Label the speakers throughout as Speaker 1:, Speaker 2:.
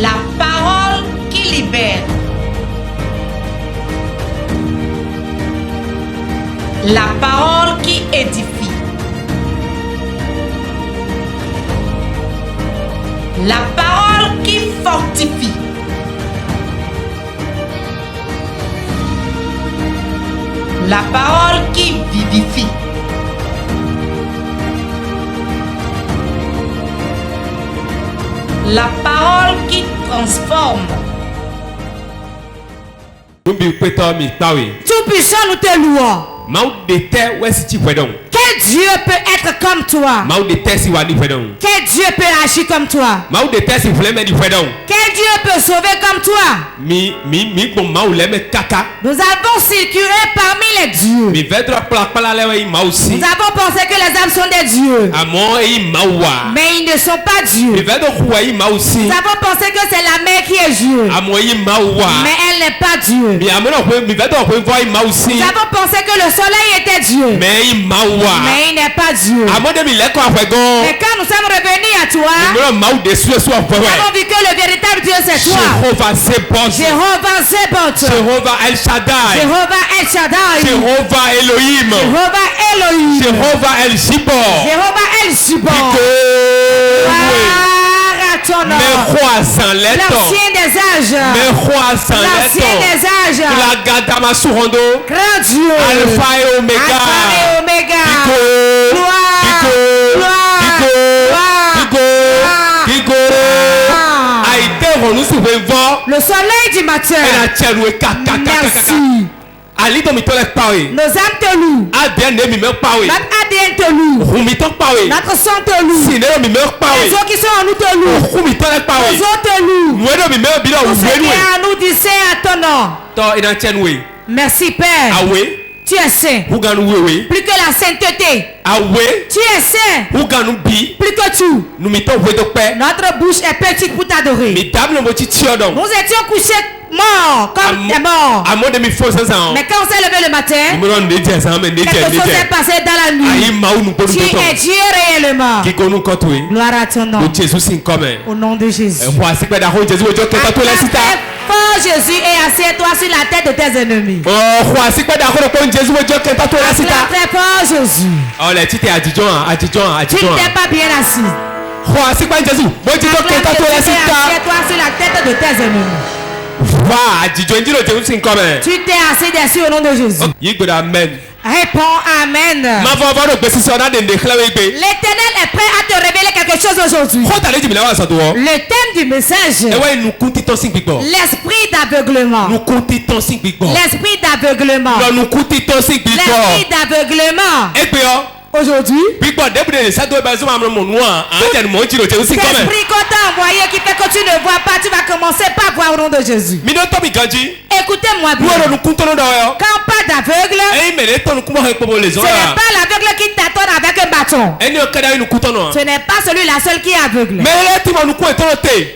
Speaker 1: La parole qui libère. La parole qui édifie. La parole qui fortifie. La parole qui vivifie. La parole qui transforme.
Speaker 2: Tout-Puissant, nous te louons. Quel Dieu peut être comme toi? Quel Dieu peut agir comme toi? Quel Dieu peut sauver comme toi? Nous avons circulé parmi les dieux. Nous avons pensé que les âmes sont des dieux. Mais ils ne sont pas dieux. Nous avons pensé que c'est la mer qui est Dieu. Mais elle n'est pas Dieu. Nous avons pensé que le soleil était Dieu. Mais il n'est pas Dieu. Mais quand nous sommes revenus à toi, nous avons vu que le véritable Dieu c'est toi. Jéhovah Zebot.
Speaker 3: Jéhovah El Shaddai.
Speaker 2: Jéhovah El Shaddai.
Speaker 3: Jéhovah Elohim.
Speaker 2: Jéhovah Elohim.
Speaker 3: Jéhovah El Shibor.
Speaker 2: Jéhovah El Shibor. L'ancien des âges. L'ancien des âges. Grand Dieu.
Speaker 3: Alpha et Omega.
Speaker 2: Le soleil du matin. Merci. Nos âmes te louent. Notre ADN te loue. Notre sang te loue. Les eaux qui sont en nous te louent. Les eaux te louent. Tout ce qui est en nous dit c'est à ton nom. Merci Père. Tu es saint. Plus que la sainteté. Tu es saint. Plus que tout. Notre bouche est petite pour t'adorer. Nous étions couchés morts comme des morts. Mais quand on s'est levé le matin, quelque chose s'est passé dans la nuit. Tu es Dieu réellement. Gloire à ton nom. Au nom de Jésus. Oh Jésus, et assieds-toi sur la tête de tes ennemis. Très fort Jésus. Tu n'es pas bien assis. Assieds-toi sur la tête de tes ennemis. Tu t'es assis dessus au nom de Jésus. Réponds Amen. L'Éternel est prêt à te révéler quelque chose aujourd'hui. Le thème du message. L'esprit d'aveuglement. L'esprit d'aveuglement. L'esprit d'aveuglement. Aujourd'hui, cet esprit qu'on t'a envoyé qui fait que tu ne vois pas, tu vas commencer par voir au nom de Jésus. Écoutez-moi bien. Quand on parle d'aveugle, ce n'est pas l'aveugle qui t'attend avec un bâton. Ce n'est pas celui-là seul qui est aveugle.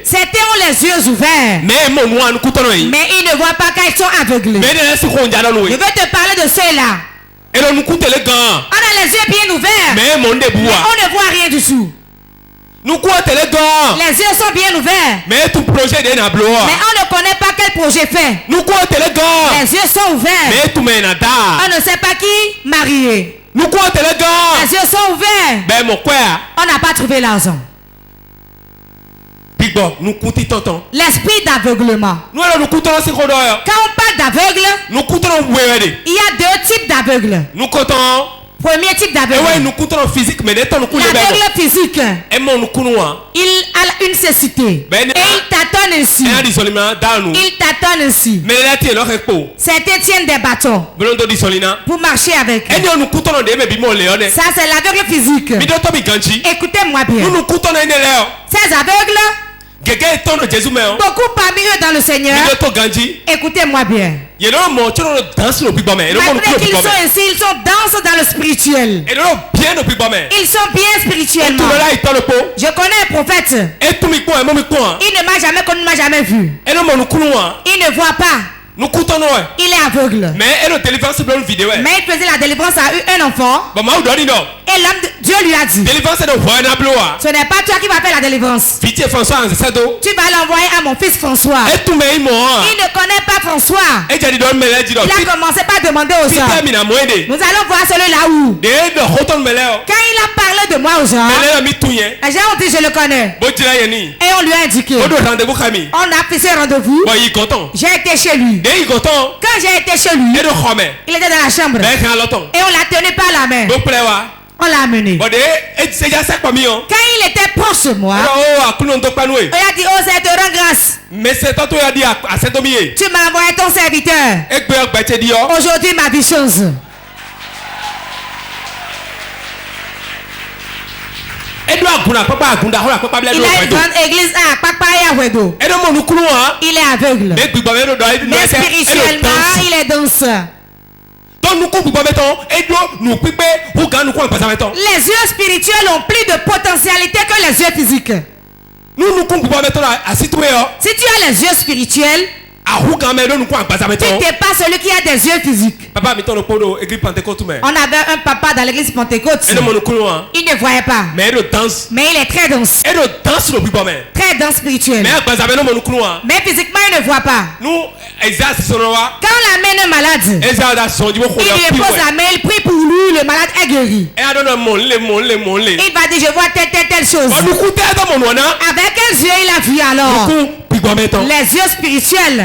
Speaker 2: Certains ont les yeux ouverts. Mais ils ne voient pas quand ils sont aveuglés. Je veux te parler de ceux-là. On a les yeux bien ouverts. Mais on ne voit rien du tout. Les yeux sont bien ouverts. Mais on ne connaît pas quel projet fait. Les yeux sont ouverts. On ne sait pas qui marier. Les yeux sont ouverts. On n'a pas trouvé l'argent. L'esprit d'aveuglement. Quand on parle d'aveugle, il y a deux types d'aveugles. Premier type d'aveugle. L'aveugle physique. Il a une cécité. Et il tâtonne ainsi. Il tâtonne ainsi. Certains tiennent des bâtons pour marcher avec eux. Ça c'est l'aveugle physique. Écoutez-moi bien. Ces aveugles, beaucoup parmi eux dans le Seigneur. Écoutez-moi bien. Malgré qu'ils sont ainsi, ils sont dansent dans le spirituel. Ils sont bien spirituellement. Je connais un prophète. Il ne m'a jamais connu, il ne m'a jamais vu. Il ne voit pas. nous coûtons nous.
Speaker 4: Il est aveugle.
Speaker 2: Mais elle a délivrance sur une vidéo.
Speaker 4: Mais il faisait la délivrance à un enfant.
Speaker 2: Bon, moi, on dit non.
Speaker 4: Et l'homme de Dieu lui a dit,
Speaker 2: Délivrance c'est de voir un abloa.
Speaker 4: ce n'est pas toi qui vas faire la délivrance.
Speaker 2: Pitié François en cette eau.
Speaker 4: Tu vas l'envoyer à mon fils François.
Speaker 2: Et tout mais moi.
Speaker 4: Il ne connaît pas François.
Speaker 2: Et j'ai dit donne me dit
Speaker 4: Il a commencé par demander aux gens. Nous allons voir celui-là où. Quand il a parlé de moi aux gens, les gens ont dit je le connais. Et on lui a indiqué. On a fixé un rendez-vous. J'ai été chez lui. Quand j'ai été chez lui, il était dans la chambre. Et on l'a tenu par la main. On l'a amené. Quand il était proche de moi, il a dit oh c'est te rends grâce. Tu m'as envoyé ton serviteur. Aujourd'hui ma vie change. Il a une grande église à Papa et à Wedo. Il est aveugle. Mais spirituellement, il est danseur. Les yeux spirituels ont plus de potentialité que les yeux physiques. Si tu as les yeux spirituels, tu n'es pas celui qui a des yeux physiques. On avait un papa dans l'église Pentecôte. Il ne voyait pas. Mais il est très dense. Très dense spirituel. Mais physiquement il ne voit pas. Quand on l'amène un malade, il lui pose la main, il prie pour lui, le malade est guéri. Il va dire je vois telle chose. Avec quels yeux il a vu alors? Les yeux spirituels.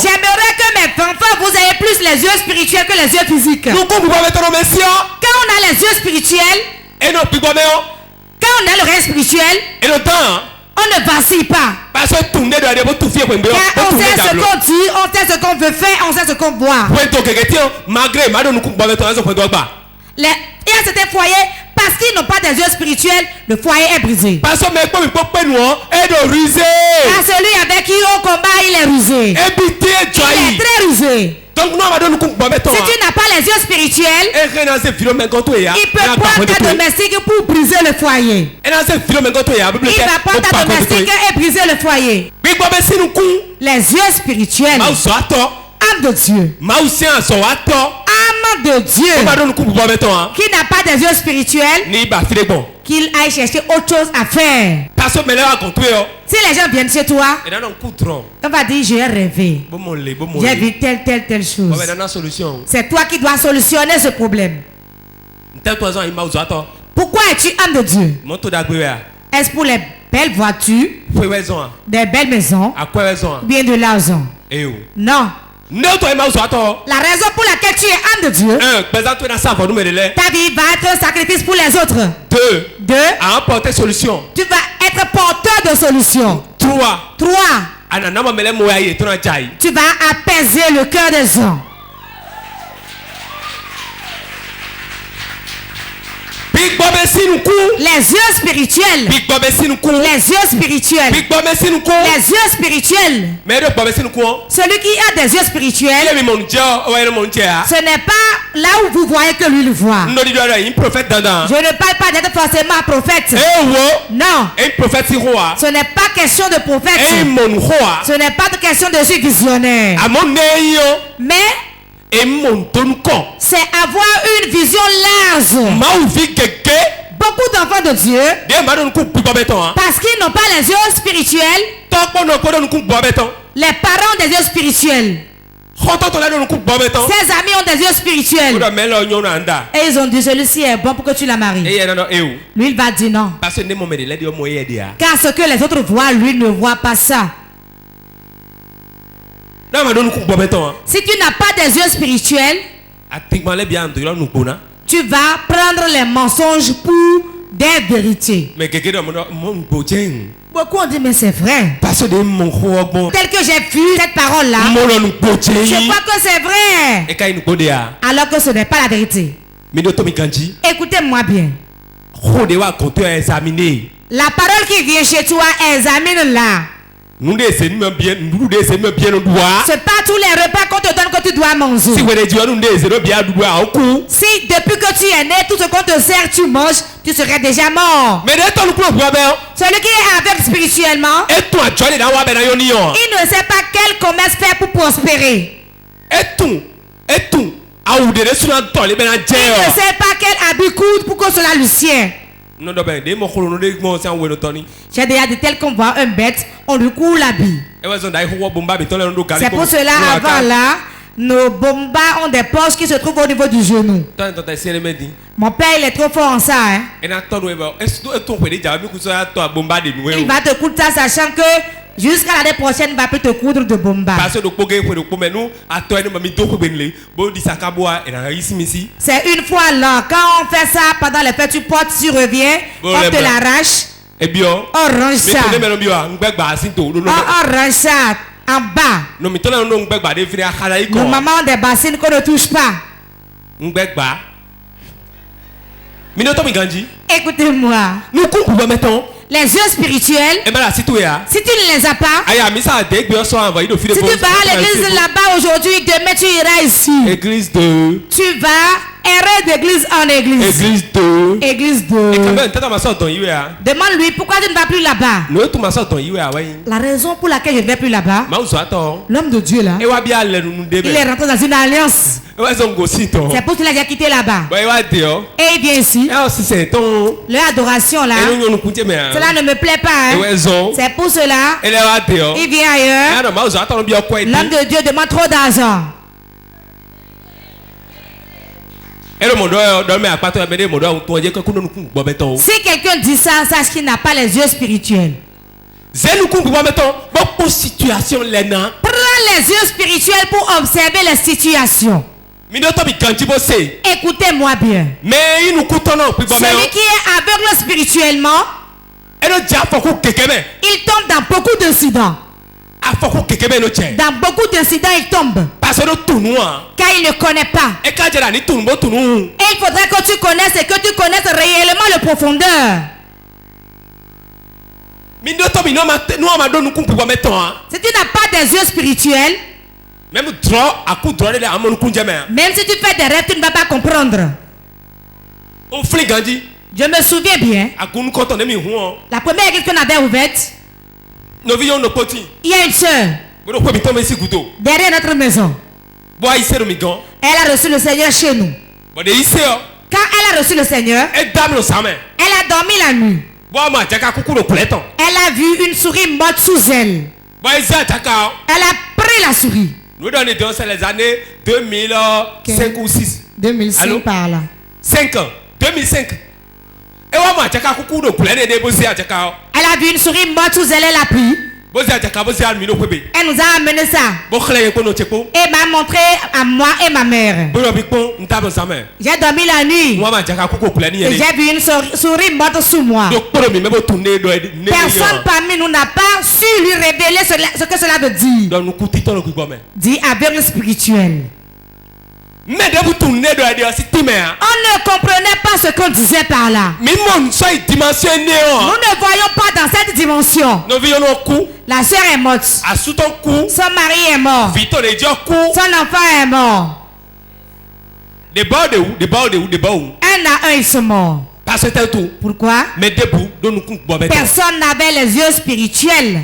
Speaker 4: J'aimerais que mes enfants vous ayez plus les yeux spirituels que les yeux physiques. Quand on a les yeux spirituels, quand on a le reste spirituel, on ne vacille pas. Car on sait ce qu'on dit, on sait ce qu'on veut faire, on sait ce qu'on voit. Il y a certains foyers, parce qu'ils n'ont pas des yeux spirituels, le foyer est brisé. Car celui avec qui on combat, il est rusé. Il est très rusé. Si tu n'as pas les yeux spirituels, il peut prendre ta domestique pour briser le foyer. Il va prendre ta domestique et briser le foyer. Les yeux spirituels. Âme de Dieu. Âme de Dieu. Qui n'a pas des yeux spirituels, qu'il aille chercher autre chose à faire. Si les gens viennent chez toi, on va dire j'ai rêvé. J'ai vu telle chose. C'est toi qui dois solutionner ce problème. Pourquoi es-tu âme de Dieu? Est-ce pour les belles voitures, des belles maisons, bien de l'argent? Non. La raison pour laquelle tu es âme de Dieu, ta vie va être un sacrifice pour les autres. Deux, tu vas être porteur de solutions. Trois, tu vas apaiser le cœur des gens. Les yeux spirituels. Les yeux spirituels. Les yeux spirituels. Celui qui a des yeux spirituels, ce n'est pas là où vous voyez que lui le voit. Je ne parle pas d'être forcément un prophète. Non. Ce n'est pas question de prophète. Ce n'est pas question de suis visionnaire. Mais c'est avoir une vision large. Beaucoup d'enfants de Dieu, parce qu'ils n'ont pas les yeux spirituels, les parents ont des yeux spirituels. Ses amis ont des yeux spirituels. Et ils ont dit celui-ci est bon pour que tu la maries. Lui il va dire non. Car ce que les autres voient, lui ne voit pas ça. Si tu n'as pas des yeux spirituels, tu vas prendre les mensonges pour des vérités. Beaucoup ont dit mais c'est vrai. Tel que j'ai vu cette parole là, je crois que c'est vrai. Alors que ce n'est pas la vérité. Écoutez-moi bien. La parole qui vient chez toi, examine-la.
Speaker 3: C'est
Speaker 4: pas tous les repas qu'on te donne que tu dois manger. Si depuis que tu es né, tout ce qu'on te sert, tu manges, tu serais déjà mort. Celui qui est aveugle spirituellement, il ne sait pas quel commerce faire pour prospérer. Il ne sait pas quel habit coudre pour que cela lui sienne. J'ai déjà dit tel qu'on voit un bête, on lui coule l'habit. C'est pour cela, avant là, nos bombas ont des poches qui se trouvent au niveau du genou. Mon père, il est trop fort en ça. Hein? Il va te coudre ça, sachant que jusqu'à l'année prochaine, il va plus te coudre de bomba. C'est une fois là, quand on fait ça pendant les fêtes, tu portes, tu reviens, on te l'arrache. On range ça. On range ça en bas. Nos mamans ont des bassines qu'on ne touche pas. Écoutez-moi. Les yeux spirituels, si tu ne les as pas, si tu vas à l'église là-bas aujourd'hui, demain tu iras ici. Tu vas errer d'église en église. Église 2. Demande-lui pourquoi tu ne vas plus là-bas. La raison pour laquelle je ne vais plus là-bas, l'homme de Dieu là, il est rentré dans une alliance. C'est pour cela qu'il a quitté là-bas. Et il vient ici. Leur adoration là, cela ne me plaît pas. Hein. C'est pour cela il vient ailleurs. L'homme de Dieu demande trop d'argent. Si quelqu'un dit ça, sache qu'il n'a pas les yeux spirituels. Prends les yeux spirituels pour observer les situations. Écoutez-moi bien. Celui qui est aveugle spirituellement, il tombe dans beaucoup d'incidents. Dans beaucoup d'incidents, il tombe. Car il ne connaît pas. Et il faudrait que tu connaisses et que tu connaisses réellement le profondeur. Si tu n'as pas des yeux spirituels, même si tu fais des rêves, tu ne vas pas comprendre. Je me souviens bien. La première église qu'on avait ouverte, il y a une soeur derrière notre maison. Elle a reçu le Seigneur chez nous. Quand elle a reçu le Seigneur, elle a dormi la nuit. Elle a vu une souris morte sous elle. Elle a pris la souris.
Speaker 3: Nous donnons les années 2005 ou 6.
Speaker 4: 2005 par là.
Speaker 3: 5 ans. 2005. Elle a
Speaker 4: vu une souris morte sous elle, elle a pris. Elle nous a amené ça. Et m'a montré à moi et ma mère. J'ai dormi la nuit. Et j'ai vu une souris morte sous moi. Personne parmi nous n'a pas su lui révéler ce que cela veut dire. Dit aveugle spirituel. On ne comprenait pas ce qu'on disait par là. Nous ne voyons pas dans cette dimension. La soeur est morte. Son mari est mort. Son enfant est mort. Un à un, ils sont morts. Pourquoi? Personne n'avait les yeux spirituels.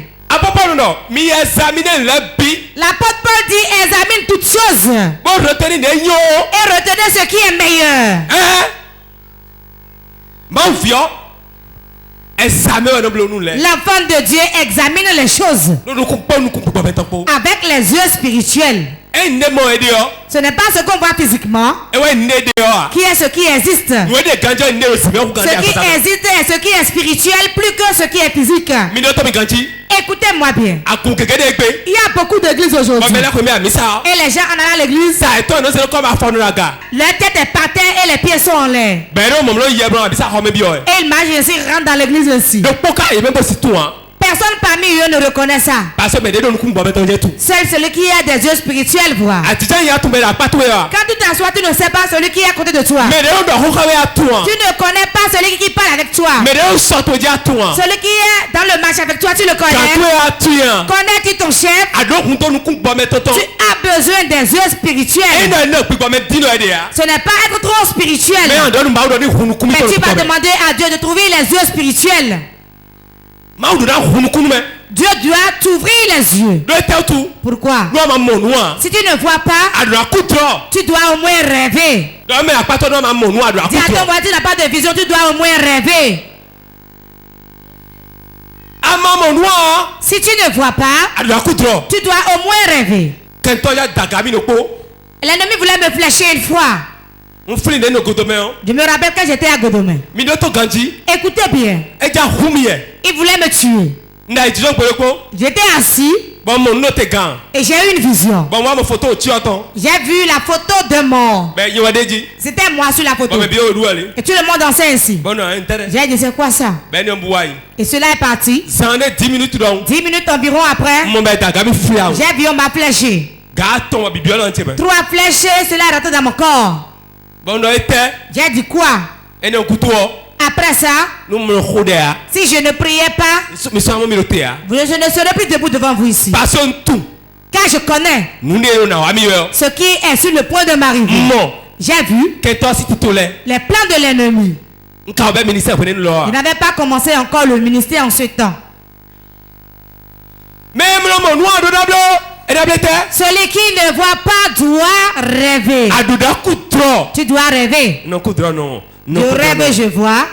Speaker 4: L'apôtre Paul dit examine toutes choses et retenez ce qui est meilleur. L'enfant de Dieu examine les choses avec les yeux spirituels. Ce n'est pas ce qu'on voit physiquement qui est ce qui existe. Ce qui existe et ce qui est spirituel plus que ce qui est physique. Écoutez-moi bien. Il y a beaucoup d'églises aujourd'hui. Et les gens en allant à l'église, leur tête est par terre et les pieds sont en l'air. Et ils marchent ainsi, rentrent dans l'église aussi. Personne parmi eux ne reconnaît ça. Seul celui qui a des yeux spirituels voit. Quand tu t'assois, tu ne sais pas celui qui est à côté de toi. Tu ne connais pas celui qui parle avec toi. Celui qui est Dans le match avec toi, tu le connais. Connais-tu ton chef? Tu as besoin des yeux spirituels. Ce n'est pas être trop spirituel. Mais tu vas demander à Dieu de trouver les yeux spirituels. Dieu doit t'ouvrir les yeux. Pourquoi? Si tu ne vois pas, tu dois au moins rêver. Dis à ton voisin, tu n'as pas de vision, tu dois au moins rêver. Si tu ne vois pas, tu dois au moins rêver. L'ennemi voulait me flécher une fois. Je me rappelle quand j'étais à Godomé. Écoutez bien. Il voulait me tuer. J'étais assis. Et j'ai eu une vision. J'ai vu la photo de mort. C'était moi sur la photo. Et tout le monde dansait ainsi. J'ai dit c'est quoi ça? Et cela est parti. 10 minutes environ après. J'ai vu on m'a fléché. 3 flèches, cela est rentré dans mon corps. J'ai dit quoi? Après ça, si je ne priais pas, je ne serais plus debout devant vous ici. Car je connais ce qui est sur le point de m'arriver. J'ai vu les plans de l'ennemi. Il n'avait pas commencé encore le ministère en ce temps. Celui qui ne voit pas doit rêver. Tu dois rêver. Je rêve et je vois.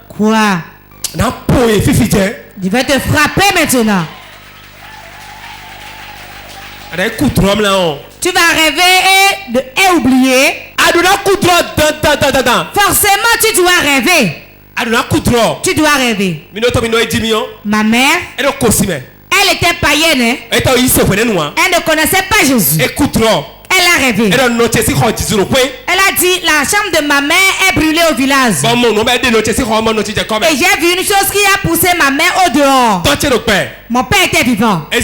Speaker 4: Quoi? Je vais te frapper maintenant. Tu vas rêver et oublier. Forcément, tu dois rêver. Tu dois rêver. Ma mère, elle était païenne. Hein? Elle ne connaissait pas Jésus. Elle a rêvé. Elle a dit la chambre de ma mère est brûlée au village. Et j'ai vu une chose qui a poussé ma mère au dehors. Mon père était vivant. Dans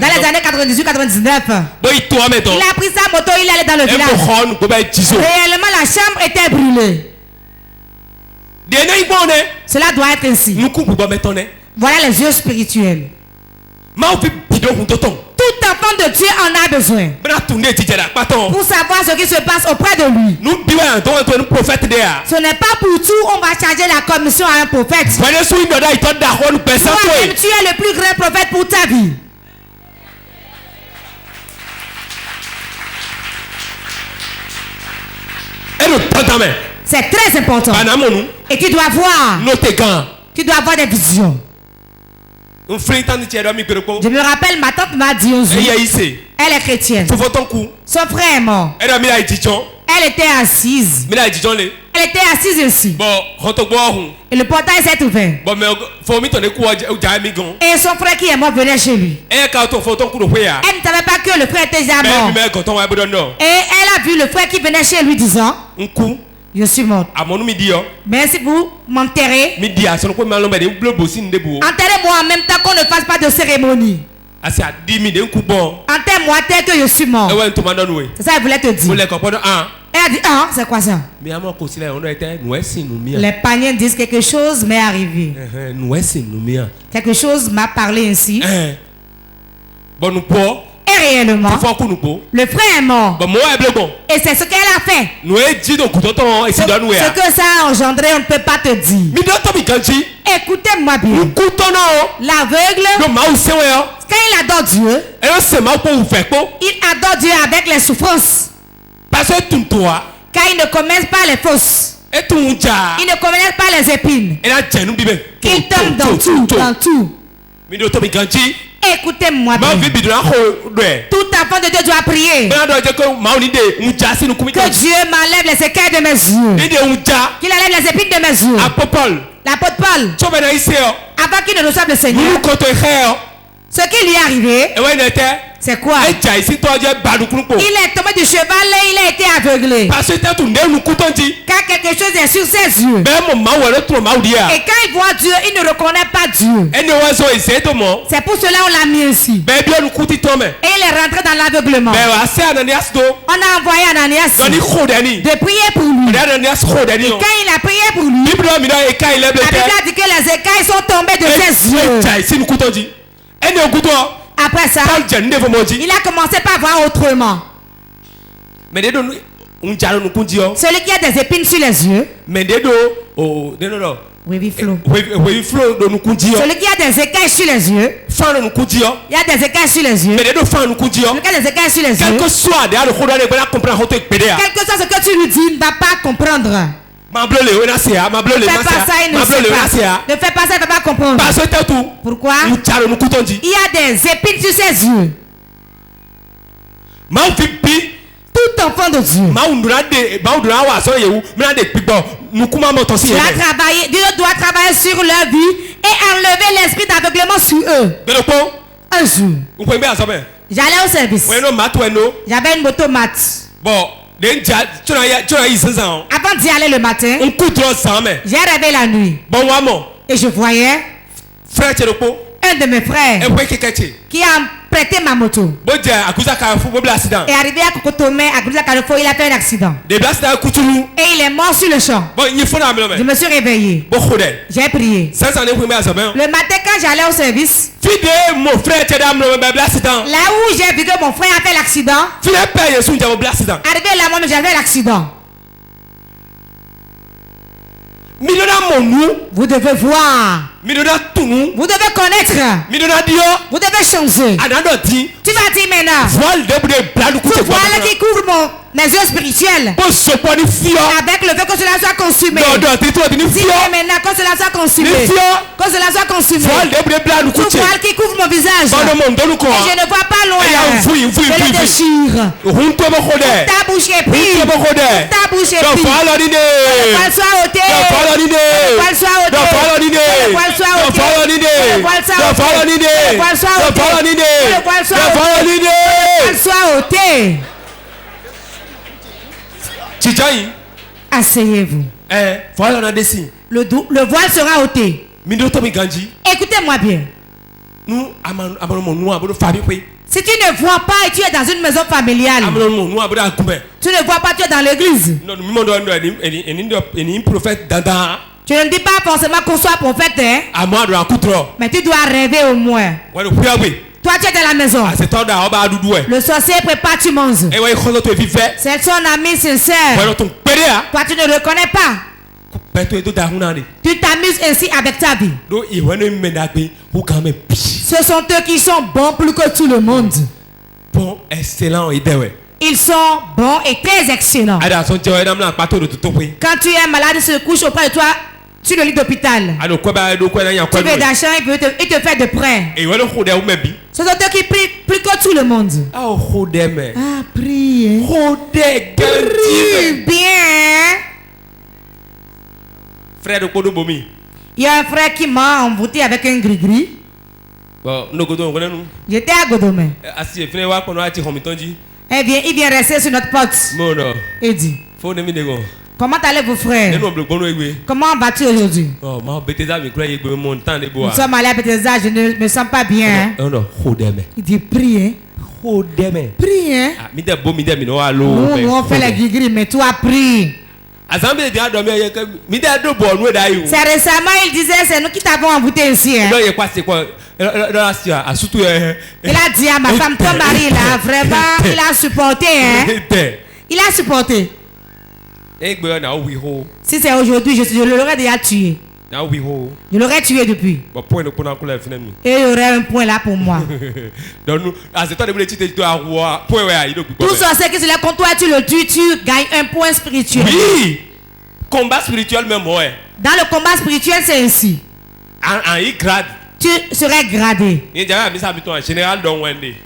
Speaker 4: les années 98-99. Il a pris sa moto, il allait dans le village. Réellement la chambre était brûlée. Cela doit être ainsi. Voilà les yeux spirituels. Tout enfant de Dieu en a besoin pour savoir ce qui se passe auprès de lui. Ce n'est pas pour tout on va charger la commission à un prophète. Toi-même, tu es le plus grand prophète pour ta vie. C'est très important. Et tu dois voir. Tu dois avoir des visions. Je me rappelle, ma tante m'a dit un jour, elle est chrétienne. Son frère est mort. Elle était assise. Elle était assise ici. Et le portail s'est ouvert. Et son frère qui est mort venait chez lui. Elle ne savait pas que le frère était déjà mort. Et elle a vu le frère qui venait chez lui disant, je suis morte. Merci pour m'enterrer. Enterrez-moi en même temps qu'on ne fasse pas de cérémonie. Enterre-moi tel que je suis mort. C'est ça qu'elle voulait te dire. Elle a dit, ah, c'est quoi ça? Les païens disent quelque chose m'est arrivé. Quelque chose m'a parlé ainsi. Et réellement, le frère est mort. Et c'est ce qu'elle a fait. Ce que ça a engendré, on ne peut pas te dire. Écoutez-moi bien. L'aveugle, quand il adore Dieu, il adore Dieu avec les souffrances. Car il ne commet pas les fausses. Il ne commet pas les épines. Il tombe dans tout. Écoutez-moi bien. Tout enfant de Dieu doit prier. Que Dieu m'enlève les écailles de mes yeux. Qu'il enlève les épines de mes yeux. L'apôtre Paul, avant qu'il ne reçoive le Seigneur, ce qui lui est arrivé, C'est quoi? Il est tombé du cheval et il a été aveuglé. Quand quelque chose est sur ses yeux. Et quand il voit Dieu, il ne reconnaît pas Dieu. C'est pour cela qu'on l'a mis ici. Et il est rentré dans l'aveuglement. On a envoyé Ananias de prier pour lui. Et quand il a prié pour lui, la Bible a dit que les écailles sont tombées de ses yeux. Après ça, il a commencé par voir autrement. Celui qui a des épines sur les yeux. Celui qui a des écailles sur les yeux. Il y a des écailles sur les yeux. Celui qui a des écailles sur les yeux. Quel que soit ce que tu lui dis, il ne va pas comprendre. Ne fais pas ça, il ne sait pas. Ne fais pas ça, il ne va pas comprendre. Pourquoi? Il y a des épines sur ses yeux. Tout enfant de Dieu. Dieu doit travailler sur leur vie et enlever l'esprit d'aveuglement sur eux. Un jour, j'allais au service. J'avais une moto mat. Avant d'y aller le matin, j'ai rêvé la nuit. Et je voyais un de mes frères qui a prêté ma moto. Et arrivé à Kokotomé, à Gouza Carrefour, il a fait un accident. Et il est mort sur le champ. Je me suis réveillé. J'ai prié. Le matin, quand j'allais au service, là où j'ai vu que mon frère a fait l'accident, arrivé là, moi, j'avais l'accident. Vous devez voir. Vous devez connaître. Vous devez changer. Tu vas dire maintenant. Ce voile qui couvre mes yeux spirituels. Avec le fait que cela soit consumé. Dis maintenant que cela soit consumé. Que cela soit consumé. Ce voile qui couvre mon visage. Et je ne vois pas loin. Je le déchire. Ta bouche est prise. Ta bouche est prise. Le voile soit ôté. Le voile soit ôté. Le voile soit ôté. Le voile soit ôté. Asseyez-vous. Le voile sera ôté. Écoutez-moi bien. Si tu ne vois pas et tu es dans une maison familiale, tu ne vois pas, tu es dans l'église. Tu ne dis pas forcément qu'on soit prophète, hein? Mais tu dois rêver au moins. Toi, tu es dans la maison. Le sorcier prépare, tu manges. C'est son ami sincère. Toi, tu ne le connais pas. Tu t'amuses ainsi avec ta vie. Ce sont eux qui sont bons plus que tout le monde.
Speaker 3: Bon, excellent.
Speaker 4: Ils sont bons et très excellents. Quand tu es malade, il se couche auprès de toi sur le lit d'hôpital. Tu veux d'argent, il te fait de prêts. Ce sont eux qui prient plus que tout le monde. Prie. Prie bien. Il y a un frère qui m'a envoûté avec un gris-gris. J'étais à Godomé. Il vient rester sur notre porte. Il dit: comment allez vos frères? Comment vas-tu aujourd'hui? Nous sommes allés à Bethesda, je ne me sens pas bien. Il dit: prie. Prie. Nous on fait les gris-gris, mais toi prie. C'est récemment, il disait: c'est nous qui t'avons envoûté ici. Hein? Il a dit à ma femme: ton mari là, vraiment, il a supporté. Hein? Il a supporté. Si c'est aujourd'hui, je l'aurais déjà tué. Je l'aurais tué depuis. Et il y aurait un point là pour moi. Tout sorcier qui se lève contre toi, tu le tues, tu gagnes un point spirituel.
Speaker 3: Oui. Combat spirituel même, ouais.
Speaker 4: Dans le combat spirituel, c'est ainsi. Tu serais gradé.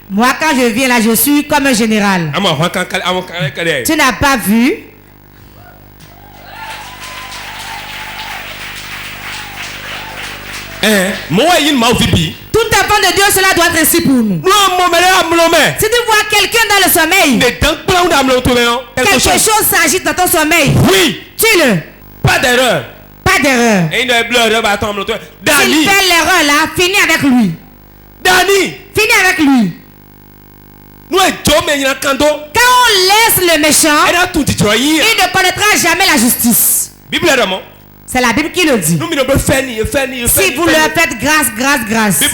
Speaker 4: Moi, quand je viens là, je suis comme un général. Tu n'as pas vu? Tout Tout enfant de Dieu, cela doit être ainsi pour nous. Si tu vois quelqu'un dans le sommeil, quelque chose s'agite dans ton sommeil.
Speaker 3: Oui.
Speaker 4: Tue-le.
Speaker 3: Pas d'erreur.
Speaker 4: Pas d'erreur. S'il fait l'erreur là, finis avec lui. Finis avec lui. Quand on laisse le méchant, il ne connaîtra jamais la justice. C'est la Bible qui le dit. Si vous leur faites grâce, ils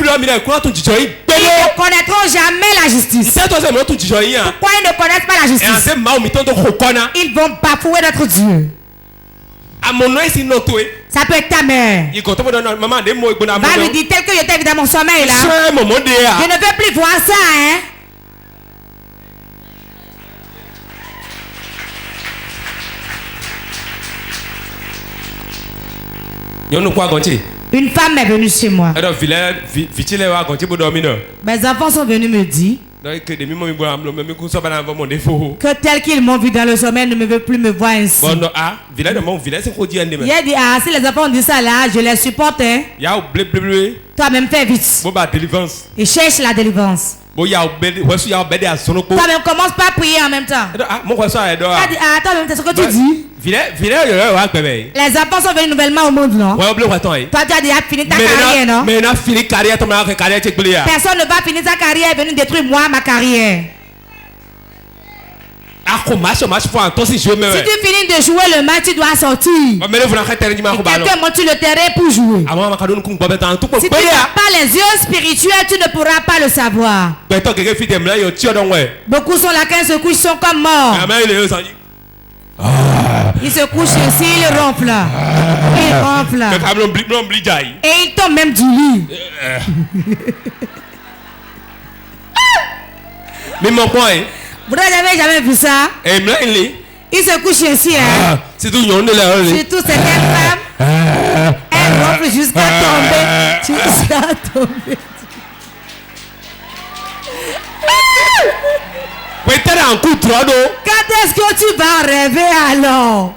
Speaker 4: ne connaîtront jamais la justice. Pourquoi ils ne connaissent pas la justice? Ils vont bafouer notre Dieu. Ça peut être ta mère. Va lui dire tel que j'étais dans mon sommeil là. Je ne veux plus voir ça, hein. Une femme est venue chez moi. Mes enfants sont venus me dire que tel qu'ils m'ont vu dans le sommeil ne me veut plus me voir ainsi. Il a dit, ah, si les enfants ont dit ça là, je les supporte. Hein. Toi-même fais vite. Et cherche la délivrance. Toi-même commence pas à prier en même temps. Il a dit, ah, toi-même, c'est ce que tu dis. Les enfants sont venus nouvellement au monde, non? Toi, tu as déjà fini ta carrière, non? Personne ne va finir sa carrière et venir détruire moi, ma carrière. Si tu finis de jouer le match, tu dois sortir. Quelqu'un monte sur le terrain pour jouer. Si tu n'as pas les yeux spirituels, tu ne pourras pas le savoir. Beaucoup sont là quand ils se couchent, ils sont comme morts. Ils se couchent ici, ils ronflent là. Ils ronflent là. Et ils tombent même du lit.
Speaker 3: Mais mon point.
Speaker 4: Vous n'avez jamais vu ça? Ils se couchent ici, hein? Surtout certaines femmes. Elles ronflent jusqu'à tomber. Jusqu'à tomber. Quand est-ce que tu vas rêver alors?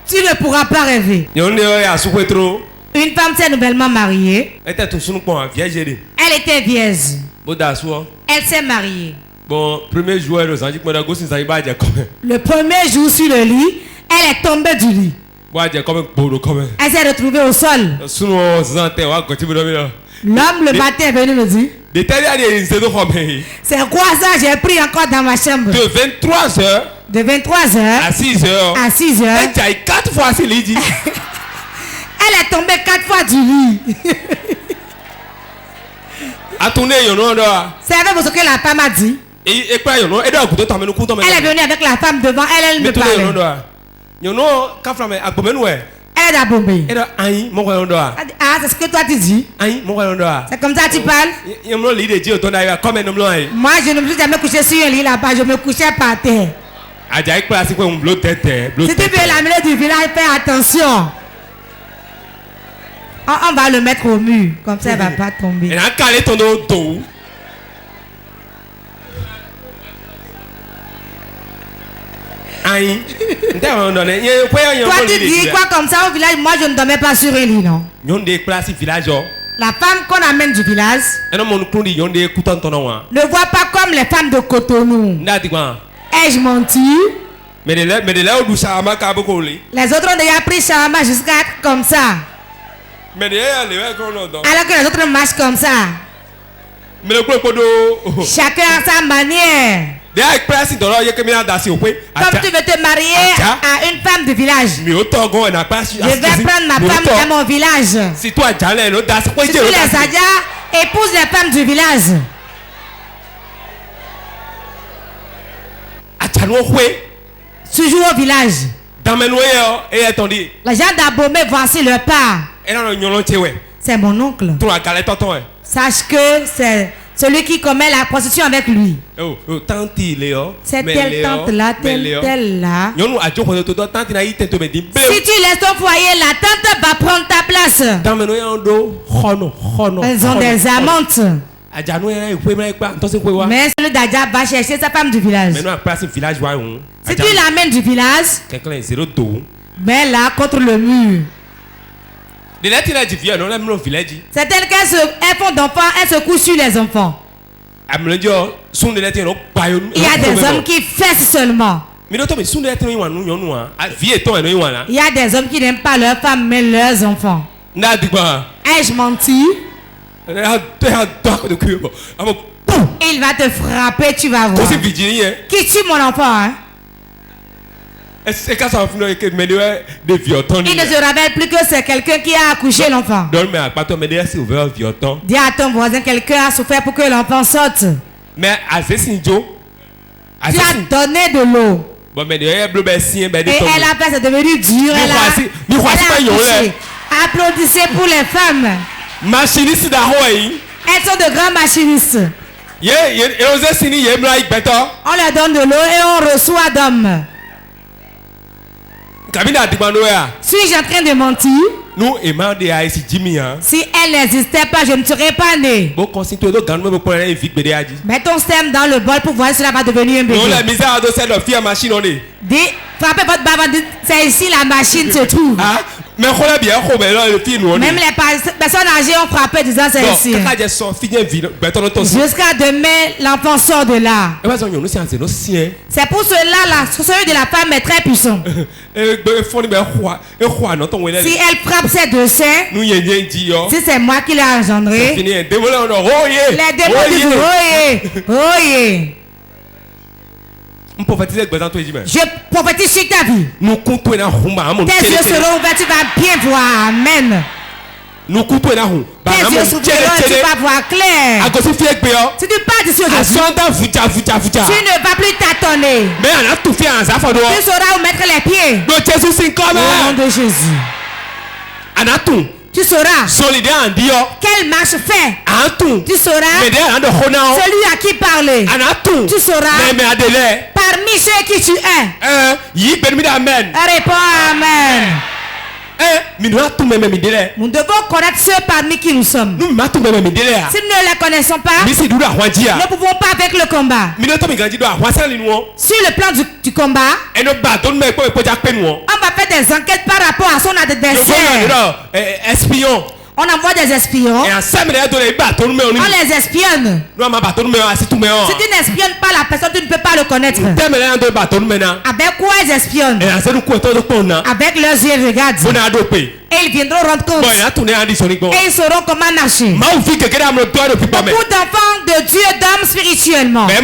Speaker 4: Tu ne pourras pas rêver. Une femme s'est nouvellement mariée. Elle était vierge. Elle s'est mariée.
Speaker 3: Bon, premier jour, le
Speaker 4: premier jour sur le lit, elle est tombée du lit. Elle s'est retrouvée au sol. L'homme le matin est venu me dire, c'est quoi ça? J'ai pris encore dans ma chambre. De 23h
Speaker 3: à 6h.
Speaker 4: Elle est tombée 4 fois du lit. C'est avec ce que la femme a dit. Elle est venue avec la femme devant elle, elle me parlait. Elle a bombé. Ah, c'est ce que toi tu dis. C'est comme ça que tu parles. Moi, je ne me suis jamais couché sur un lit là-bas, je me couchais par terre. Si tu veux l'amener du village, fais attention. On va le mettre au mur, comme ça elle ne va pas tomber. Toi tu dis quoi comme ça au village? Moi je ne dormais pas sur un lit, non? La femme qu'on amène du village ne voit pas comme les femmes de Cotonou. Ai-je menti? Les autres ont déjà pris Shama jusqu'à être comme ça. Alors que les autres marchent comme ça. Chacun a sa manière. Comme tu veux te marier à une femme du village, je vais prendre ma femme dans mon village. Si tu les Adja, épouse les femmes du village. Toujours au village. Les gens d'Abomey, voici leur part. C'est mon oncle. Sache que c'est celui qui commet la prostitution avec lui. C'est telle tante là, telle là. Si tu laisses ton foyer, la tante va prendre ta place. Elles ont des amantes. Mais celui d'Adja va chercher sa femme du village. Si tu l'amènes du village, mais là contre le mur. Certaines elles font d'enfants, elles se couchent sur les enfants. Il y a des hommes qui fessent seulement. Il y a des hommes qui n'aiment pas leurs femmes mais leurs enfants. Ai-je menti? Il va te frapper, tu vas voir. Qui tue mon enfant, hein? Il ne se rappelle plus que c'est quelqu'un qui a accouché l'enfant. Dis à ton voisin, quelqu'un a souffert pour que l'enfant sorte. Tu as donné de l'eau. Et elle a fait, c'est devenu dur. Elle a accouché. Applaudissez pour les femmes. Elles sont de grands machinistes. On leur donne de l'eau et on reçoit d'hommes. Suis-je en train de mentir? Si elle n'existait pas, je ne serais pas né. Mets ton stem dans le bol pour voir si cela va devenir un bébé. Dis, frappez votre bavard, c'est ici la machine se trouve. Même les personnes âgées ont frappé disant c'est ici. Jusqu'à demain, l'enfant sort de là. C'est pour cela la sorcellerie de la femme est très puissante. Si elle frappe ses deux seins, si c'est moi qui l'ai engendré, les démons disent oyez. Je prophétise sur ta vie. Tes yeux seront ouverts, tu vas bien voir. Amen. Tes yeux s'ouvriront et tu vas voir clair. Si tu pars d'ici aujourd'hui, tu ne vas plus tâtonner. Tu sauras où mettre les pieds. Au nom de Jésus. Tu sauras quelle marche faire. Tu sauras celui à qui parler. Tu sauras parmi ceux qui tu es. Réponds Amen. Nous devons connaître ceux parmi qui nous sommes. Si nous ne les connaissons pas, nous ne pouvons pas avec le combat. Sur le plan du combat, on va faire des enquêtes par rapport à son adversaire. On envoie des espions. On les espionne. Si tu n'espionnes pas la personne, tu ne peux pas le connaître. Avec quoi ils espionnent? Avec leurs yeux, ils regardent. Et ils viendront rendre compte. Et ils sauront comment marcher. Beaucoup d'enfants de Dieu dorment spirituellement. Et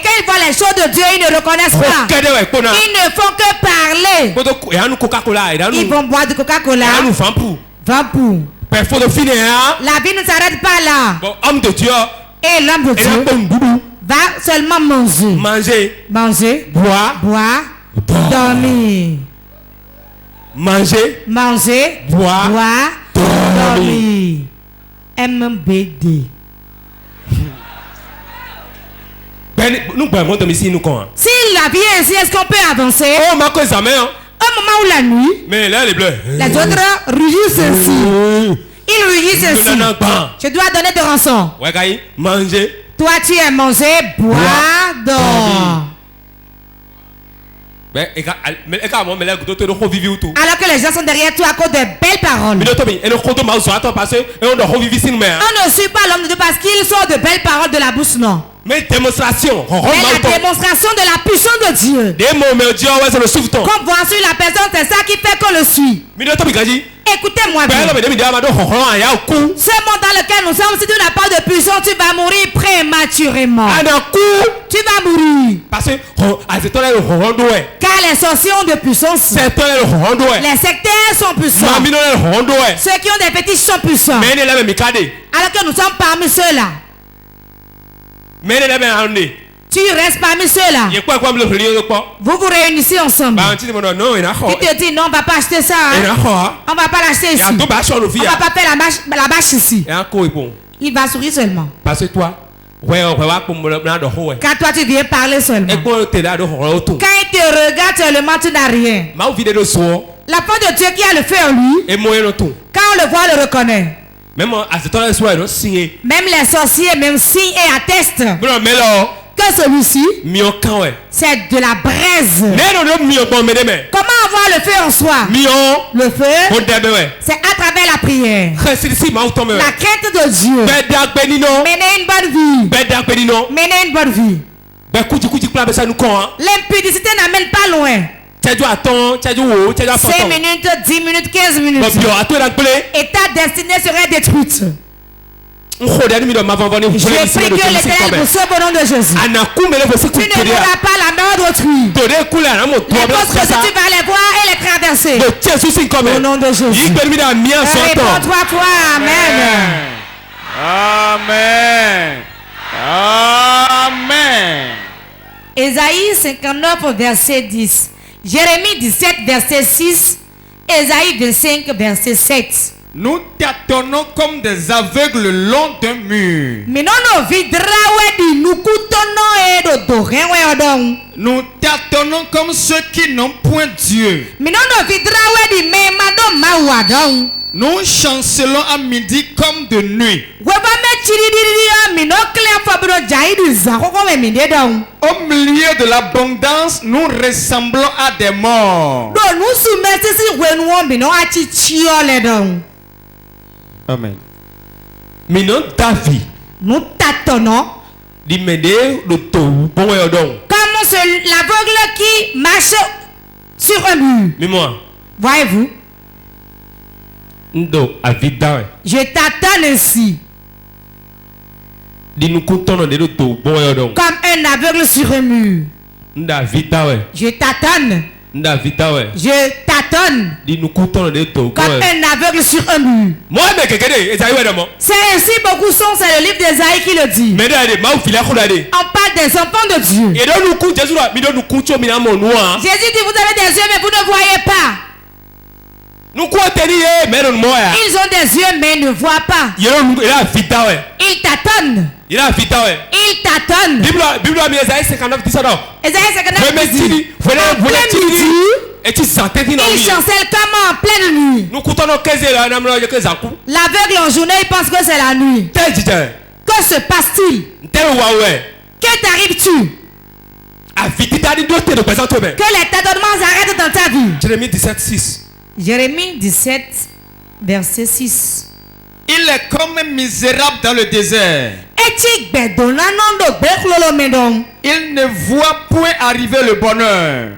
Speaker 4: quand ils voient les choses de Dieu, ils ne reconnaissent pas. Ils ne font que parler. Ils vont boire du Coca-Cola. Va pour. La vie ne s'arrête pas là. Et l'homme de Dieu va seulement manger. Boire. Dormir. Manger. Boire. Dormir. MBD. Si la vie est ainsi, est-ce qu'on peut avancer? Au moment où la nuit, les autres rugissent ainsi. Ils rugissent ainsi. Je dois donner de rançon. Toi tu es mangé, bois, dors. Alors que les gens sont derrière toi à cause de belles paroles. On ne suit pas l'homme de Dieu parce qu'il sort de belles paroles de la bouche, non. Mais la démonstration de la puissance de Dieu. Qu'on voit sur la personne, c'est ça qui fait qu'on le suit. Écoutez-moi bien. Ce monde dans lequel nous sommes, si tu n'as pas de puissance, tu vas mourir prématurément. Tu vas mourir. Car les sorciers ont de puissance. Les sectaires sont puissants. Ceux qui ont des fétiches sont puissants. Alors que nous sommes parmi ceux-là. Tu restes parmi ceux-là. Vous vous réunissez ensemble. Tu te dis non, on ne va pas acheter ça. On ne va pas l'acheter ici. On ne va pas faire la bâche ici. Il va sourire seulement. Parce que toi, quand toi tu viens parler seulement. Quand il te regarde seulement, tu n'as rien. L'enfant de Dieu qui a le feu en lui, quand on le voit, on le reconnaît. Même les sorciers, même signent et attestent. que celui-ci, c'est de la braise. Comment avoir le feu en soi? Le feu, c'est à travers la prière. La crainte de Dieu. Mener une bonne vie. Mener une bonne vie. L'impudicité n'amène pas loin. 5 minutes, 10 minutes, 15 minutes. Et ta destinée serait détruite. Je prie que l'Éternel vous sauve au nom de Jésus. Tu ne verras pas la main d'autrui. Les autres, tu vas les voir et les traverser. Au nom de Jésus. Réponds 3 fois. Amen.
Speaker 5: Amen. Amen.
Speaker 4: Ésaïe 59, verset 10. Jérémie 17, verset 6. Ésaïe 25, verset 7.
Speaker 5: Nous tâtonnons comme des aveugles le long d'un mur. Nous tâtonnons comme ceux qui n'ont point Dieu. Nous chancelons à midi comme de nuit. Au milieu de l'abondance, nous ressemblons à des morts. Amen.
Speaker 4: Nous tâtonnons comme l'aveugle qui marche sur un mur. Voyez-vous? Je t'attends ainsi. Comme un aveugle sur un mur. Je t'attends. Je t'attends comme un aveugle sur un mur. C'est ainsi beaucoup sont, c'est le livre d'Ésaïe qui le dit. On parle des enfants de Dieu. Jésus dit vous avez des yeux mais vous ne voyez pas. Ils ont des yeux mais ils ne voient pas. Ils t'attendent. Ils t'attendent. Ésaïe 59 dit, il chancelle comme en pleine nuit. L'aveugle en journée, il pense que c'est la nuit. Que se passe-t-il? Que t'arrives-tu? Que les tâtonnements arrêtent dans ta vie. Jérémie 17, verset 6.
Speaker 5: Il est comme un misérable dans le désert. Il ne voit point arriver le bonheur.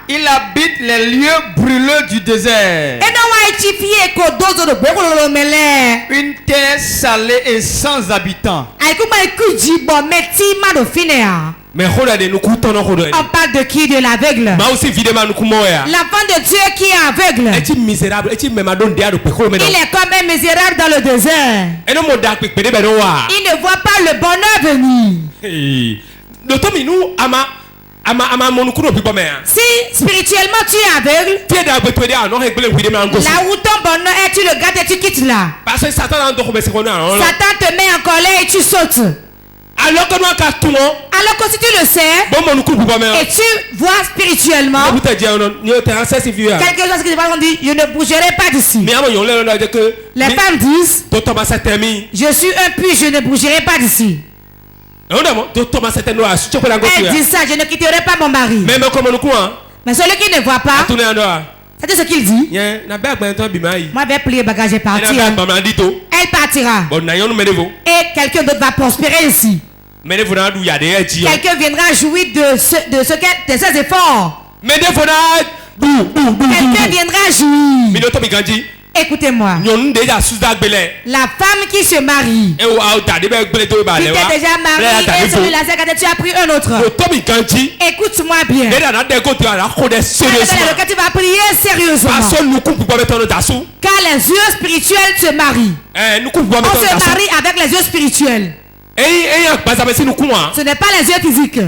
Speaker 5: Il habite les lieux brûleux du désert. Une terre salée et sans habitants.
Speaker 4: On parle de qui? De l'aveugle. L'enfant de Dieu qui est aveugle. Il est comme un misérable dans le désert. Il ne voit pas le bonheur venir. Si spirituellement tu es aveugle, là où ton bonheur est, tu le gardes et tu quittes là. Satan te met en colère et tu sautes. Alors que si tu le sais et tu vois spirituellement, quelque chose qui se dit, je ne bougerai pas d'ici. Les femmes disent, je suis impur, je ne bougerai pas d'ici. Elle dit ça, je ne quitterai pas mon mari. Mais celui qui ne voit pas, c'est ce qu'il dit. Moi, je vais plier bagage et partir. Elle partira. Et quelqu'un d'autre va prospérer ici. Quelqu'un viendra jouir de ses efforts. Quelqu'un viendra jouir. Écoutez-moi. La femme qui se marie, tu t'es déjà marié et celui-là, tu as pris un autre. Écoute-moi bien. Tu vas prier sérieusement. Car les yeux spirituels se marient. On se marie avec les yeux spirituels. Ce n'est pas les yeux physiques.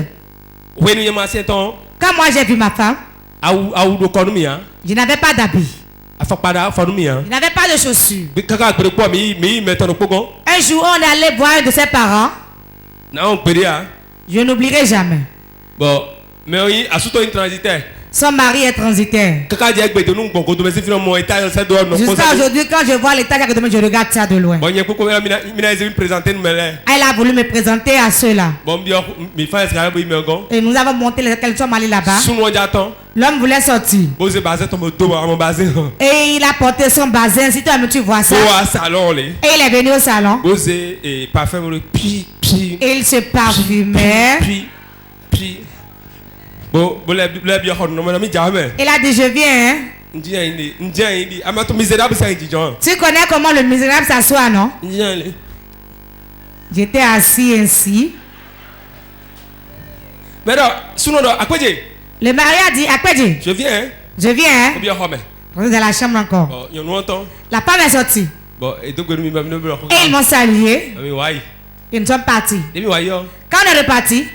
Speaker 4: Quand moi j'ai vu ma femme, je n'avais pas d'habit. Il n'avait pas de chaussures. Un jour, on est allé voir un de ses parents. Je n'oublierai jamais. Son mari est transitaire. Jusqu'à aujourd'hui, quand je vois l'état de je regarde ça de loin. Elle a voulu me présenter à ceux-là. Et nous avons monté qu'elles sont allées là-bas. L'homme voulait sortir. Et il a porté son bazin. Si tu vois ça. Et il est venu au salon. Et il se parfumait. Il a dit, je viens. Hein? Tu connais comment le misérable s'assoit, non? J'étais assis ainsi. Le mari a dit, Akpedji, je viens. Je viens. On est dans la chambre encore. La femme est sortie. Et ils m'ont salué. Et nous sommes partis. Quand on est reparti,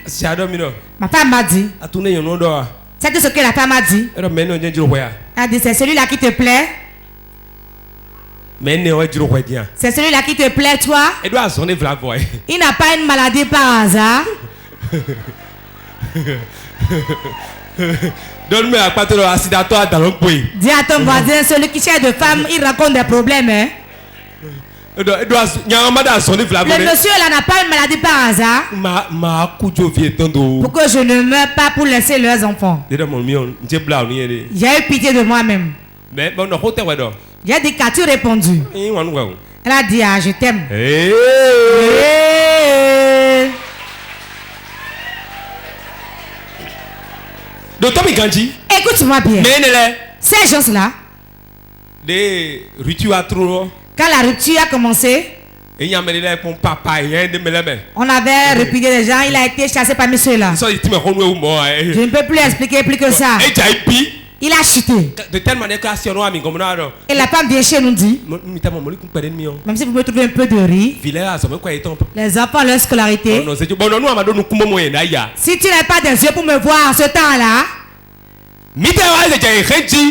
Speaker 4: ma femme m'a dit, c'est tout ce que la femme a dit. Elle a dit, c'est celui-là qui te plaît. C'est celui-là qui te plaît, toi. Il n'a pas une maladie par hasard.
Speaker 3: Donne-moi un pâteau acidatoire dans le pays.
Speaker 4: Dis à ton voisin, celui qui cherche de femme, il raconte des problèmes. Hein? Le monsieur là n'a pas une maladie par hasard. Pour que je ne meure pas pour laisser leurs enfants. J'ai eu pitié de moi-même. J'ai dit, qu'as-tu répondu? Elle a dit, ah, je t'aime. Écoute-moi bien. Ces gens-là, quand la rupture a commencé, on avait répudié les gens, il a été chassé parmi ceux-là. Je ne peux plus expliquer plus que ça. Il a chuté. De telle manière que et la femme vient chez nous dit, même si vous me trouvez un peu de riz, les enfants, leur scolarité, si tu n'as pas des yeux pour me voir en ce temps-là,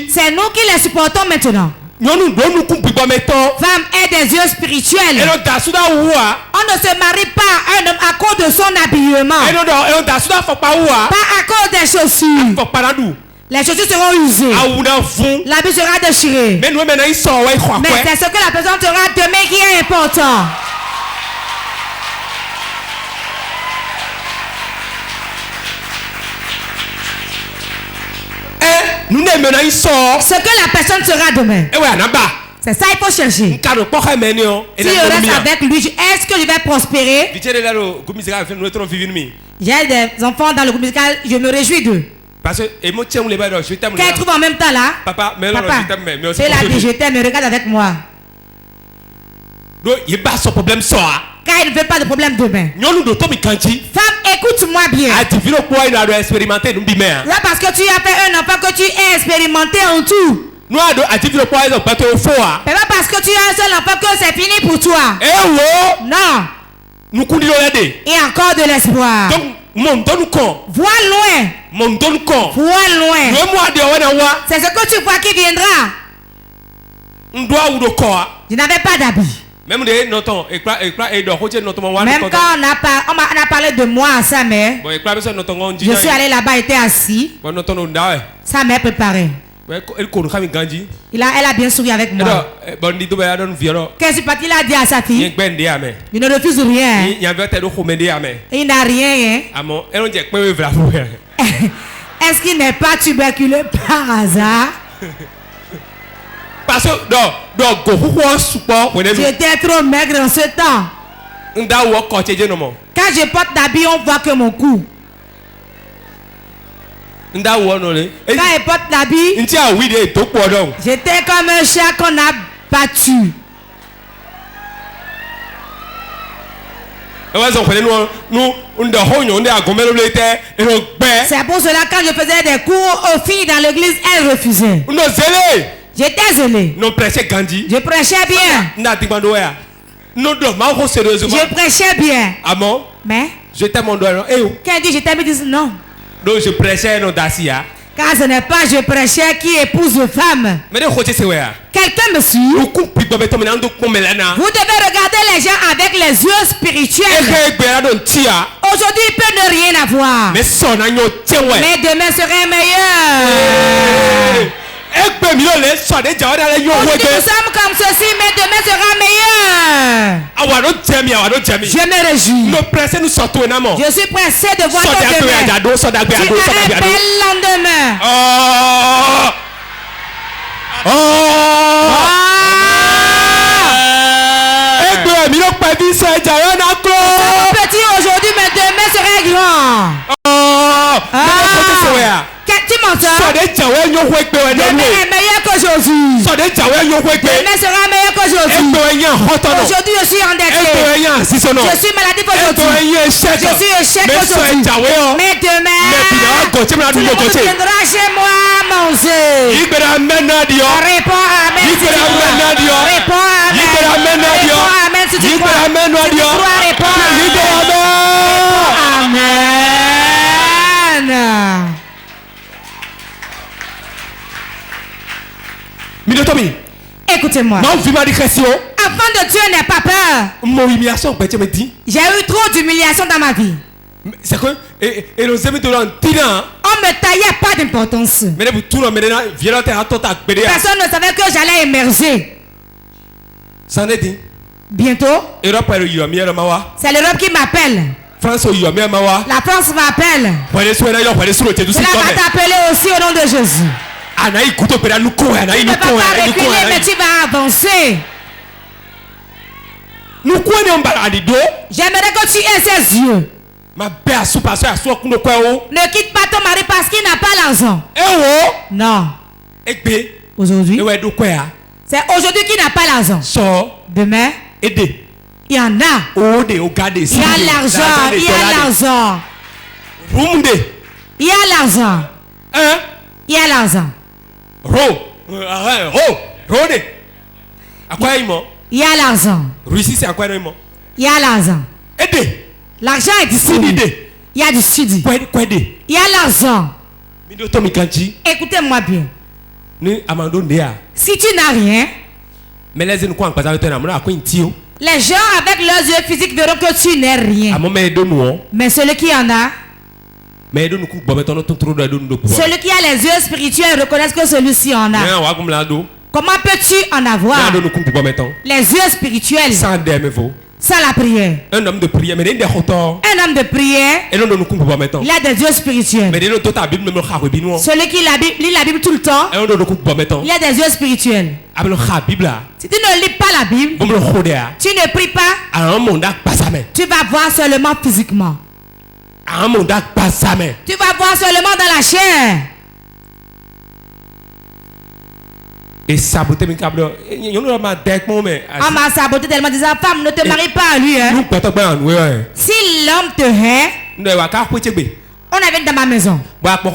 Speaker 4: c'est nous qui les supportons maintenant. Femme est des yeux spirituels. On ne se marie pas à un homme à cause de son habillement. Pas à cause des chaussures. Les chaussures seront usées. L'habit sera déchiré. Mais c'est ce que la personne sera demain qui est important. Ce que la personne sera demain. C'est ça il faut chercher. Si je reste avec lui, est-ce que je vais prospérer? J'ai des enfants dans le groupe musical, je me réjouis d'eux. Parce que quand ils trouvent en même temps là, papa c'est la vie, je t'aime, regarde avec moi. Quand il ne veut pas de problème demain. Femme, écoute-moi bien. Là parce que tu as fait un enfant que tu es expérimenté en tout. C'est pas parce que tu as un seul enfant que c'est fini pour toi. Non. Il y a encore de l'espoir. Vois loin. Vois loin. C'est ce que tu vois qui viendra. Je n'avais pas d'habit. Même quand on a parlé de moi à sa mère, je suis allé là-bas, était assis. Sa mère préparait. Elle a bien souri avec moi. Qu'est-ce qu'il a dit à sa fille? Il ne refuse rien. Il n'a rien. Est-ce qu'il n'est pas tuberculeux par hasard? Parce que j'étais trop maigre en ce temps. Quand je porte l'habit, on voit que mon cou. Quand je porte l'habit, j'étais comme un chat qu'on a battu. C'est pour cela que quand je faisais des cours aux filles dans l'église, elles refusaient. J'étais zélé. Je prêchais bien. Je prêchais bien. Mais
Speaker 3: je t'aime mon doigt.
Speaker 4: Quand il dit je t'aime, il dit non.
Speaker 3: Donc je prêchais non d'Assia.
Speaker 4: Car ce n'est pas je prêchais qui épouse une femme. Quelqu'un me suit. Vous devez regarder les gens avec les yeux spirituels. Aujourd'hui, il peut ne rien avoir. Mais demain serait meilleur. Nous sommes comme ceci, mais demain sera meilleur. Je me réjouis. Je suis pressé de voir ton demain. Tu as un bel lendemain. Petit aujourd'hui, mais demain serait grand. Tu m'entends? Demain est meilleur qu'aujourd'hui. Demain sera meilleur qu'aujourd'hui. Aujourd'hui, je suis endetté. Je suis maladif aujourd'hui. Je suis échec aujourd'hui. Mais demain, tu ne viendras chez moi manger. Réponds amen. Réponds amen. Réponds amen si tu crois. Réponds amen. Écoutez-moi. Avant de Dieu n'aie pas peur. J'ai eu trop d'humiliation dans ma vie.
Speaker 2: C'est que on
Speaker 4: me taillait pas d'importance. Personne ne savait que j'allais émerger. Bientôt, c'est l'Europe qui m'appelle. La France m'appelle. Cela va t'appeler aussi au nom de Jésus. Tu ne vas pas reculer, mais tu vas avancer. J'aimerais que tu aies ses yeux. Ne quitte pas ton mari parce qu'il n'a pas l'argent. Non. Aujourd'hui, c'est aujourd'hui qu'il n'a pas l'argent. Demain, il y en a. Il y a l'argent. Il y a l'argent. Il y a l'argent. Il y a l'argent. Il y a l'argent. Il y a l'argent. L'argent est distribué. Il y a du sud. Il y a l'argent. Écoutez-moi bien. Si tu n'as rien, les gens avec leurs yeux physiques verront que tu n'es rien. Mais celui qui en a, celui qui a les yeux spirituels reconnaissent que celui-ci en a. Comment peux-tu en avoir les yeux spirituels sans la prière? Un homme de prière, il a des yeux spirituels. Celui qui lit la Bible tout le temps, il a des yeux spirituels. Si tu ne lis pas la Bible, tu ne pries pas, tu vas voir seulement physiquement. Tu vas voir seulement dans la chair.
Speaker 2: Et saboter mes câbles. On m'a
Speaker 4: saboté tellement disant femme ne te marie pas à lui. Hein? Si l'homme te hait, on avait dans ma maison. Regardez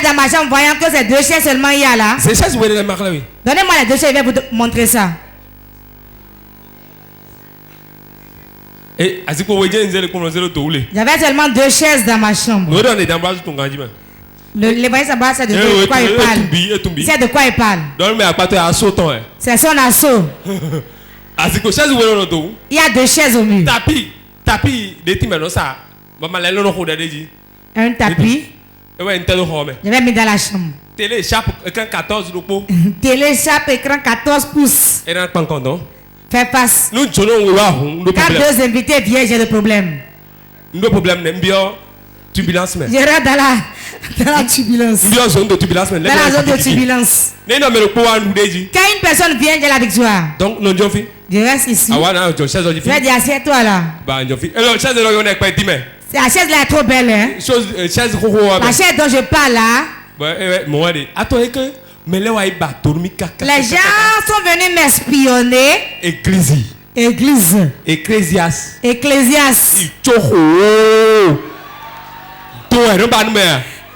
Speaker 4: dans ma chambre, voyant que c'est 2 chaises seulement il y a là. Donnez-moi les 2 chaises, je vais vous montrer ça. J'avais seulement 2 chaises dans ma chambre. Les voyants s'abattent, c'est de quoi il parle. C'est de quoi il parle. C'est son assaut. Il y a 2 chaises au mur. Un tapis. Je vais mettre dans la chambre. Téléchappe écran 14 pouces. Fais face. Quand 2 invités viennent, j'ai des problèmes.
Speaker 2: Turbulence.
Speaker 4: Je rentre dans la turbulence.
Speaker 2: Dans la zone de turbulence.
Speaker 4: Dans la zone de turbulence. Quand une personne vient, j'ai la victoire.
Speaker 2: Donc,
Speaker 4: je reste ici. Je vais dire, assieds-toi là. La chaise là est trop belle. Hein? La chaise dont je parle là. Les gens sont venus m'espionner. Église. Ecclésias.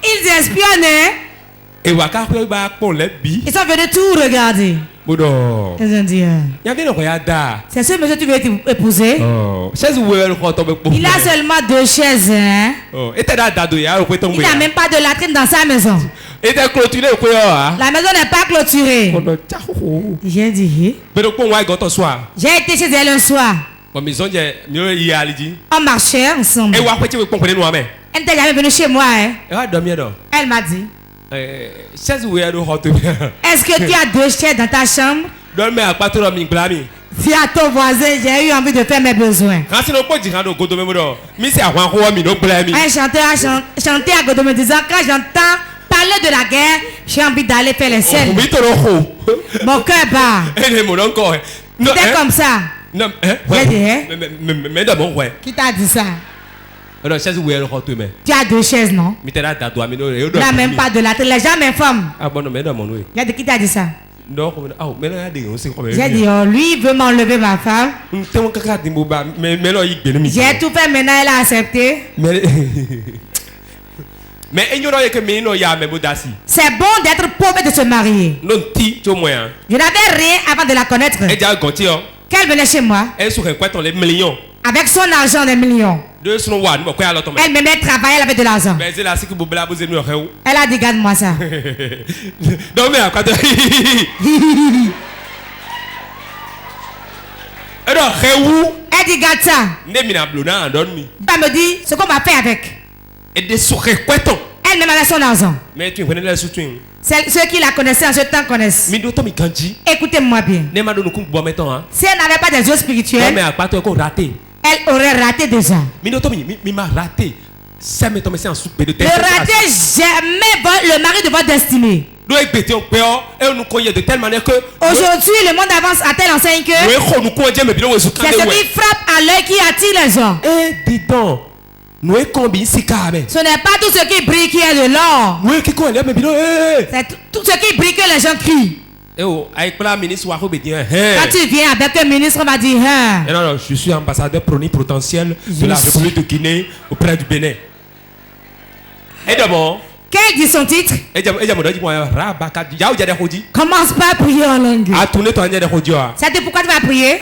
Speaker 4: Ils espionnent. Ils sont venus tout regarder. Ils ont dit, c'est ce monsieur que tu veux épouser. Il a seulement 2 chaises. Hein? Il n'a même pas de latrine dans sa maison. La maison n'est pas clôturée. J'ai dit, j'ai été chez elle un soir. On marchait ensemble. Elle n'était jamais venue chez moi. Hein? Elle m'a dit. Est-ce que tu as 2 chaises dans ta chambre? Si à ton voisin, j'ai eu envie de faire mes besoins. Un chanteur a chanté à Godomé disant quand j'entends parler de la guerre, j'ai envie d'aller faire les selles. Mon cœur bat. C'était comme ça.
Speaker 2: Non,
Speaker 4: j'ai dit, hein? Qui t'a dit ça? Tu as 2 chaises, non? Tu n'as même pas de la télé. Les gens m'informent. J'ai dit, qui t'a dit ça? J'ai dit, oh, lui il veut m'enlever ma femme. J'ai tout fait, maintenant elle a accepté. C'est bon d'être pauvre et de se marier. Je n'avais rien avant de la connaître. Qu'elle venait chez moi avec son argent des millions. Elle m'aimait travailler, elle avait de l'argent. Elle a dit, garde-moi ça. Elle dit, garde ça. Elle me dit ce qu'on va faire avec. Elle même avait son argent. Ceux qui la connaissaient en ce temps connaissent. Écoutez-moi bien. Si elle n'avait pas des yeux spirituels, elle aurait raté déjà. Ne ratez jamais le mari de votre destinée. Aujourd'hui, le monde avance à telle enseigne que c'est ce qui frappe à l'œil qui attire les gens. Ce n'est pas tout ce qui brille qui est de l'or. C'est tout ce qui brille que les gens crient. Quand tu viens avec un ministre, on va dire
Speaker 2: non, je suis ambassadeur potentiel de la République de Guinée auprès du Bénin. Et d'abord,
Speaker 4: quel dit son titre? Commence pas à prier en langue. C'est pourquoi tu vas prier?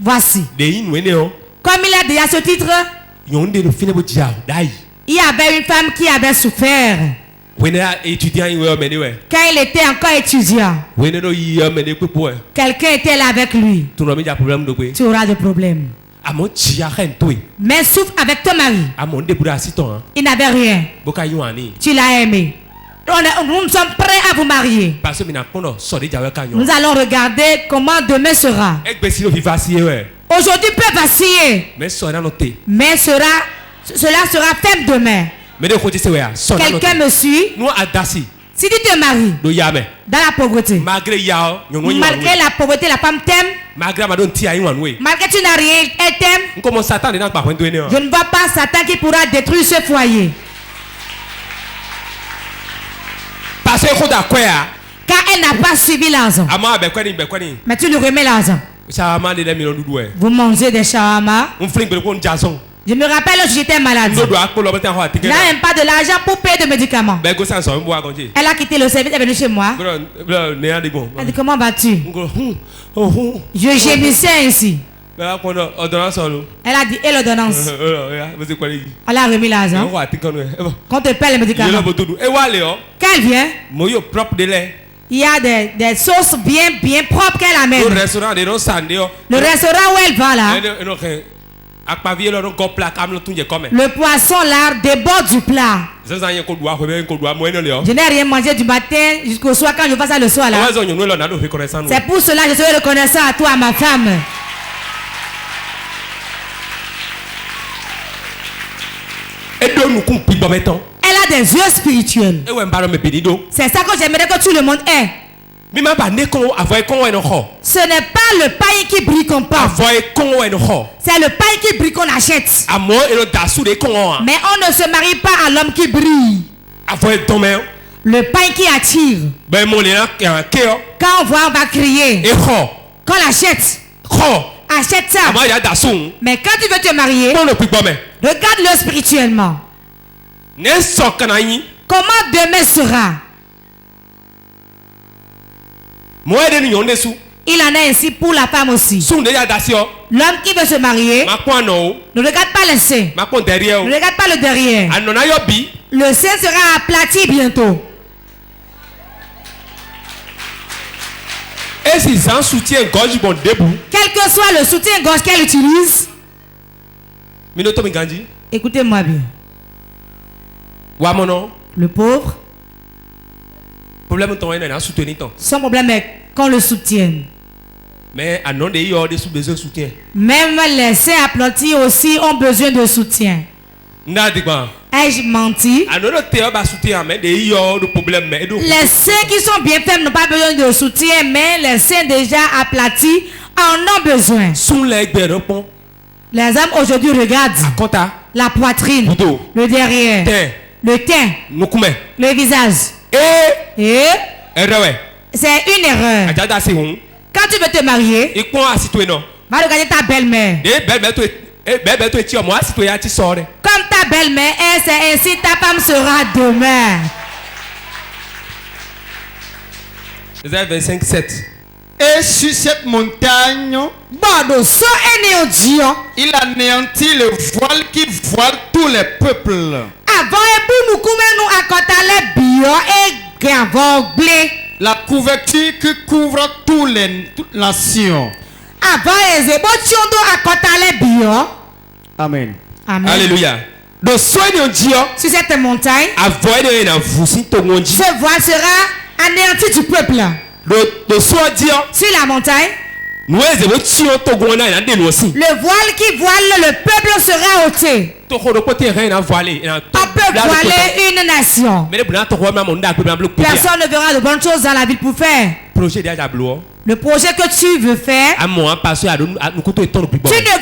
Speaker 4: Voici. Comme il a déjà ce titre, il y avait une femme qui avait souffert. Quand il était encore étudiant, quelqu'un était là avec lui. Tu auras des problèmes. Mais souffre avec ton mari. Il n'avait rien. Tu l'as aimé. Nous sommes prêts à vous marier. Nous allons regarder comment demain sera. Aujourd'hui peut vaciller. Mais cela sera ferme demain. Quelqu'un me suit. Si tu te maries dans la pauvreté, malgré la pauvreté, la femme t'aime. Malgré que tu n'as rien, elle t'aime. Je ne vois pas Satan qui pourra détruire ce foyer. Car elle n'a pas suivi l'argent. Mais tu lui remets l'argent. Vous mangez des shawarma. Je me rappelle lorsque j'étais malade. Elle n'a même pas de l'argent pour payer de médicaments. Elle a quitté le service, elle est venue chez moi. Elle dit, comment vas-tu? Je gémissais ainsi. Elle a dit, et l'ordonnance? Elle a remis l'argent. Quand te paie les médicaments. Quand elle vient, il y a des sauces bien propres qu'elle amène. Le restaurant où elle va là, le poisson là déborde du plat. Je n'ai rien mangé du matin jusqu'au soir. Quand je passe ça le soir là, c'est pour cela que je suis reconnaissant à toi, à ma femme. Elle a des yeux spirituels. C'est ça que j'aimerais que tout le monde ait. Ce n'est pas le pain qui brille qu'on porte. C'est le pain qui brille qu'on achète. Mais on ne se marie pas à l'homme qui brille. Le pain qui attire. Quand on voit, on va crier. Quand on l'achète, achète ça. Mais quand tu veux te marier, regarde-le spirituellement. Comment demain sera? Il en est ainsi pour la femme aussi. L'homme qui veut se marier ne regarde pas le sein, ne regarde pas le derrière. Le sein sera aplati bientôt.
Speaker 3: Et si c'est un soutien-gorge, bon debout.
Speaker 4: Quel que soit le soutien-gorge qu'elle utilise. Écoutez-moi bien. Le pauvre. Son problème est qu'on le soutienne.
Speaker 3: Mais à non de y a des besoins de soutien.
Speaker 4: Même les saints applaudis aussi ont besoin de soutien. Ai-je menti? Les saints qui sont bien faits n'ont pas besoin de soutien, mais les saints déjà aplatis en ont besoin. Les hommes aujourd'hui regardent la poitrine, le derrière, le teint, le visage. Et c'est une erreur. Quand tu veux te marier, va regarder ta belle-mère. Comme ta belle-mère est, c'est ainsi ta femme sera demain.
Speaker 3: Isaïe 25:7.
Speaker 5: Et sur cette montagne, il anéantit le voile qui voile tous les peuples. La couverture qui couvre toutes les nations. Amen.
Speaker 4: Amen.
Speaker 3: Alléluia.
Speaker 4: Sur cette montagne, ce voile sera anéanti du peuple. Sur la montagne, le voile qui voile le peuple sera ôté. On peut voiler une nation. Personne ne verra de bonnes choses dans la ville pour faire. Le projet que tu veux faire, tu ne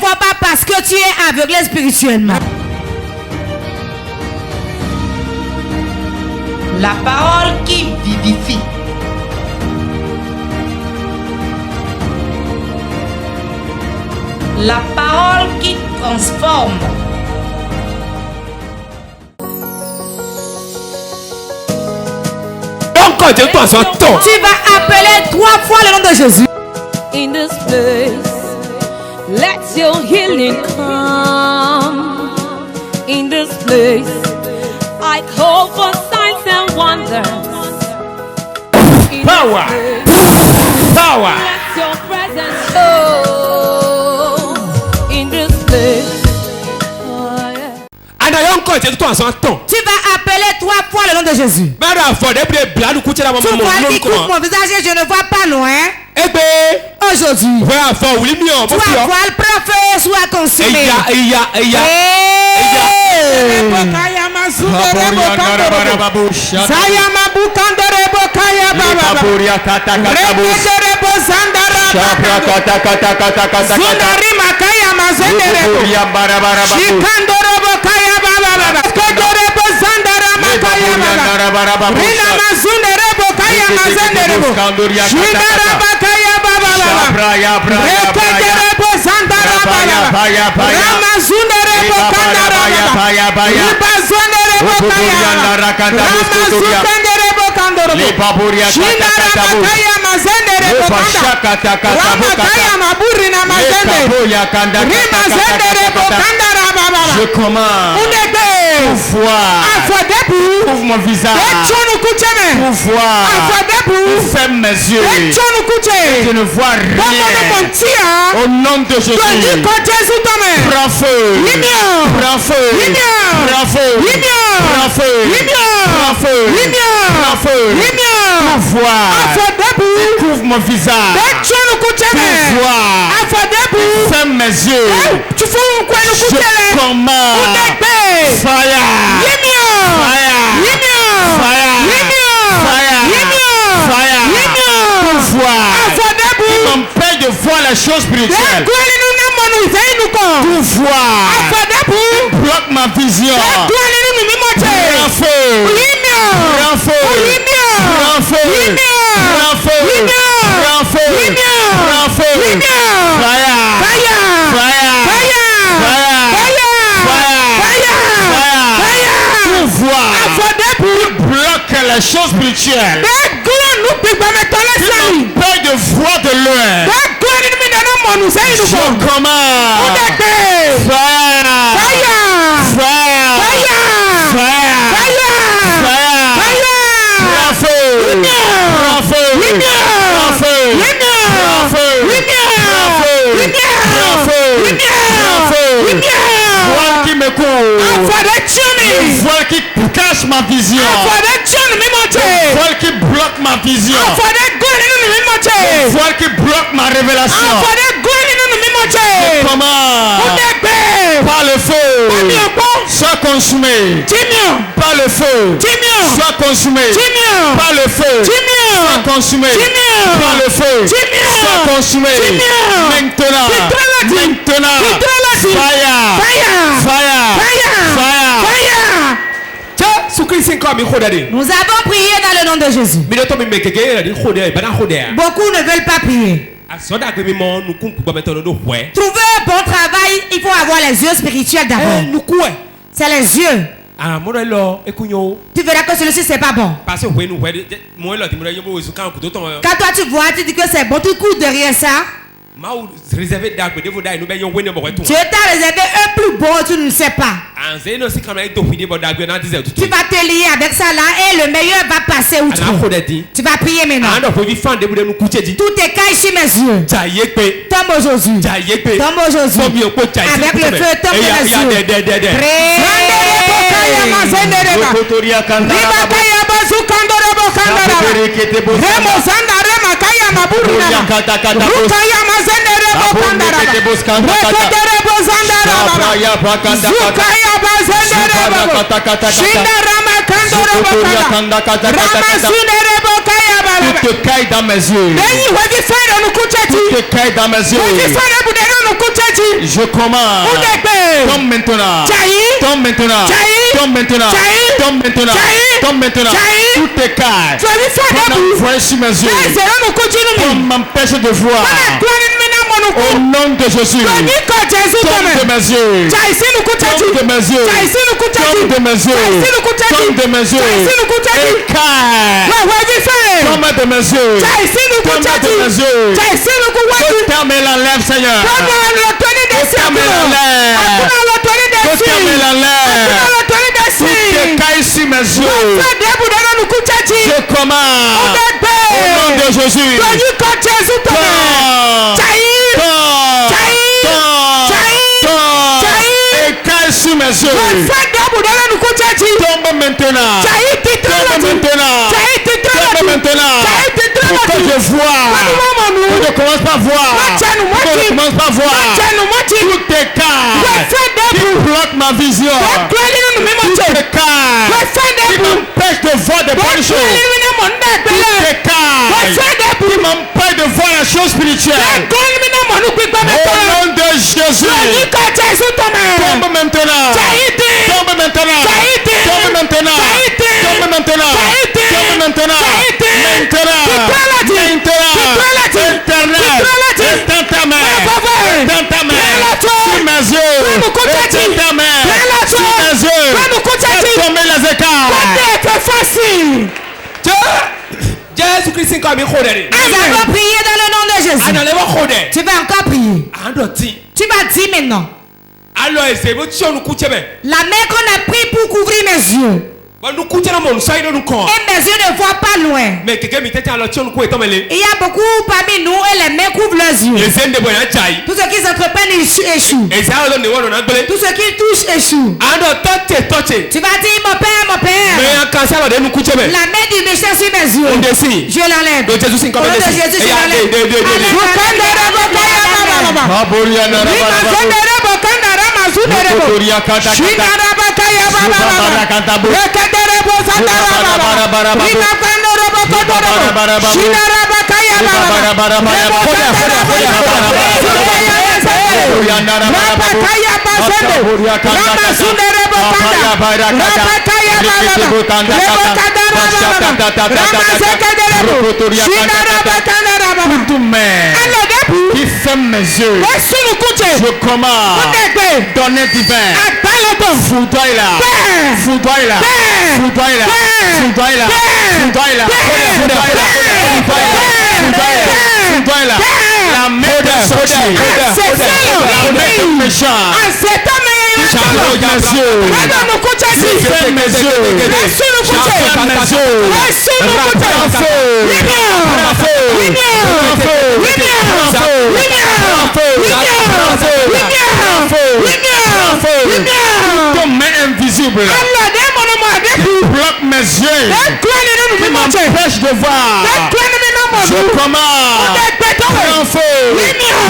Speaker 4: vois pas parce que tu es aveuglé spirituellement.
Speaker 1: La parole qui vivifie. La parole qui transforme.
Speaker 4: Tu vas appeler 3 fois le nom de Jésus.
Speaker 6: In this place, let your healing come. In this place, I call for signs and wonders. In
Speaker 3: Power. Power.
Speaker 6: Let your presence show. In this place.
Speaker 4: Tu vas appeler 3 fois le nom de Jésus. Tu vois qui coupe mon visage et je ne vois pas loin. Aujourd'hui, toi voile prophète soit consumé.
Speaker 5: Je commande. Ouvre mon visage. Pour voir. Ferme mes yeux. Je ne vois rien. Au nom de Jésus. Prends feu. Prends feu. Prends feu. Prends feu. Prends feu. Prends feu. Pour voir. Couvre mon visage. Pour voir. Ferme mes yeux. Je commande. Fire. Il m'empêche de voir les choses spirituelles. Pour voir. Bloque ma vision. Prends feu. Prends feu. Prends feu. Prends feu. Prends feu. Prends feu. Fire. Bloque les choses spirituelles. Il m'empêche de voir de loin. Je commande. voile qui cache ma vision. Le voile qui bloque ma vision. Le voile qui bloque ma révélation. Comment? Par le feu. Sois consumé. Par le feu. Sois consumé. Par le feu. Sois consumé. Par le feu. Sois consumé. Maintenant. Maintenant. Fire. Fire. Fire.
Speaker 4: Nous avons prié dans le nom de Jésus. Beaucoup ne veulent pas prier. Trouver un bon travail, il faut avoir les yeux spirituels d'abord. C'est les yeux. Tu verras que celui-ci c'est pas bon. Quand toi tu vois, tu dis que c'est bon, tu cours derrière ça. Dieu t'a réservé un plus bon, tu ne sais pas. Tu vas te lier avec ça là et le meilleur va passer outre. Tu vas prier maintenant. Tout est caché sur mes yeux. Tombe aujourd'hui. Tombe aujourd'hui. Avec le feu, tombe les yeux.
Speaker 5: Tout te caille dans mes yeux. Tout te caille dans mes yeux. Je commande. Tombe maintenant. Tombe maintenant. Tombe maintenant. Tombe maintenant. Tombe maintenant. Tout te caille. Envoie sur mes yeux. Tombe m'empêche de voir. Au nom de Jésus. Tombe de mes yeux. Tombe de mes yeux. Tombe de mes yeux. Tombe de mes yeux. Et caille. Tombe de mes yeux. Tombe de mes yeux. Ferme la lèvre, Seigneur. Ferme la lèvre. Ferme la lèvre. Tout te caille sur mes yeux. Je commande. Au nom de Jésus. Et caille sur mes yeux. Tombe maintenant. Tombe maintenant. Tombe maintenant. Pour que je vois. Pour que je commence pas à voir. Pour que je commence pas à voir. Tout tes cas qui bloquent ma vision. Tout tes cas qui m'empêchent de voir des bonnes choses. Tout tes cas qui m'empêchent de voir la chose spirituelle. Au nom de Jésus. Tombe maintenant. Tombe maintenant. Tombe maintenant. Tombe maintenant. Tombe maintenant.
Speaker 4: Nous avons prié dans le nom de Jésus. Tu vas encore prier. Tu vas dire maintenant. La main qu'on a pris pour couvrir mes yeux. Et mes yeux ne voient pas loin. Il y a beaucoup parmi nous et les mains couvrent leurs yeux. Tous ceux qui s'entreprennent échouent. Tous ceux qui touchent échouent. Tu vas dire mon père. La main du méchant sur mes yeux. Je l'enlève. Au nom de Jésus, je l'enlève.
Speaker 5: Qui ferme mes yeux. Je commande. Donner divin. Foudoie-la. Foudoie-la. Foudoie-la. Foudoie-la. Foudoie-la. Foudoie-la. La main de sortie. La main de méchant. J'arrête mes yeux. Ferme mes yeux. Ferme mes yeux. Ton main invisible yeux qui m'empêchent de voir. Je commande. Prends feu.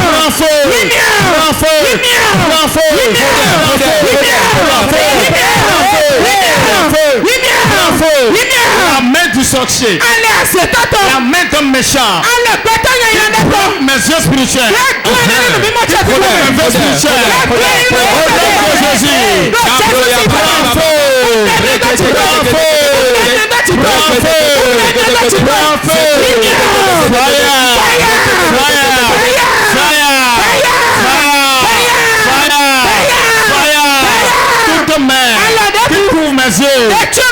Speaker 5: Prends feu. Prends feu. Prends feu. La main du sorcier. La main d'un méchant. Mes yeux spirituels.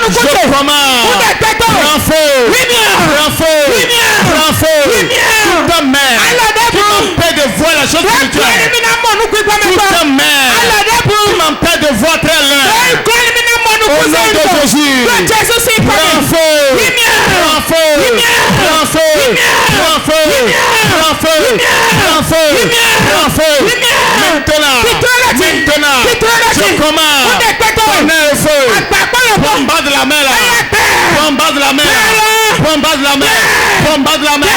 Speaker 5: Je commande. Prends feu. Prends feu. Prends feu. Toute main qui m'empêche de voir la chose spirituelle. Toute main qui m'empêche de voir très loin. Au nom de Jésus. Prends feu. Prends feu. Prends feu. Prends feu. Prends feu. Prends feu. Prends feu. Maintenant. Je commande. Prenez le feu. Bomba de la main là. Bomba de la main. Bomba de la main. Bomba de la main.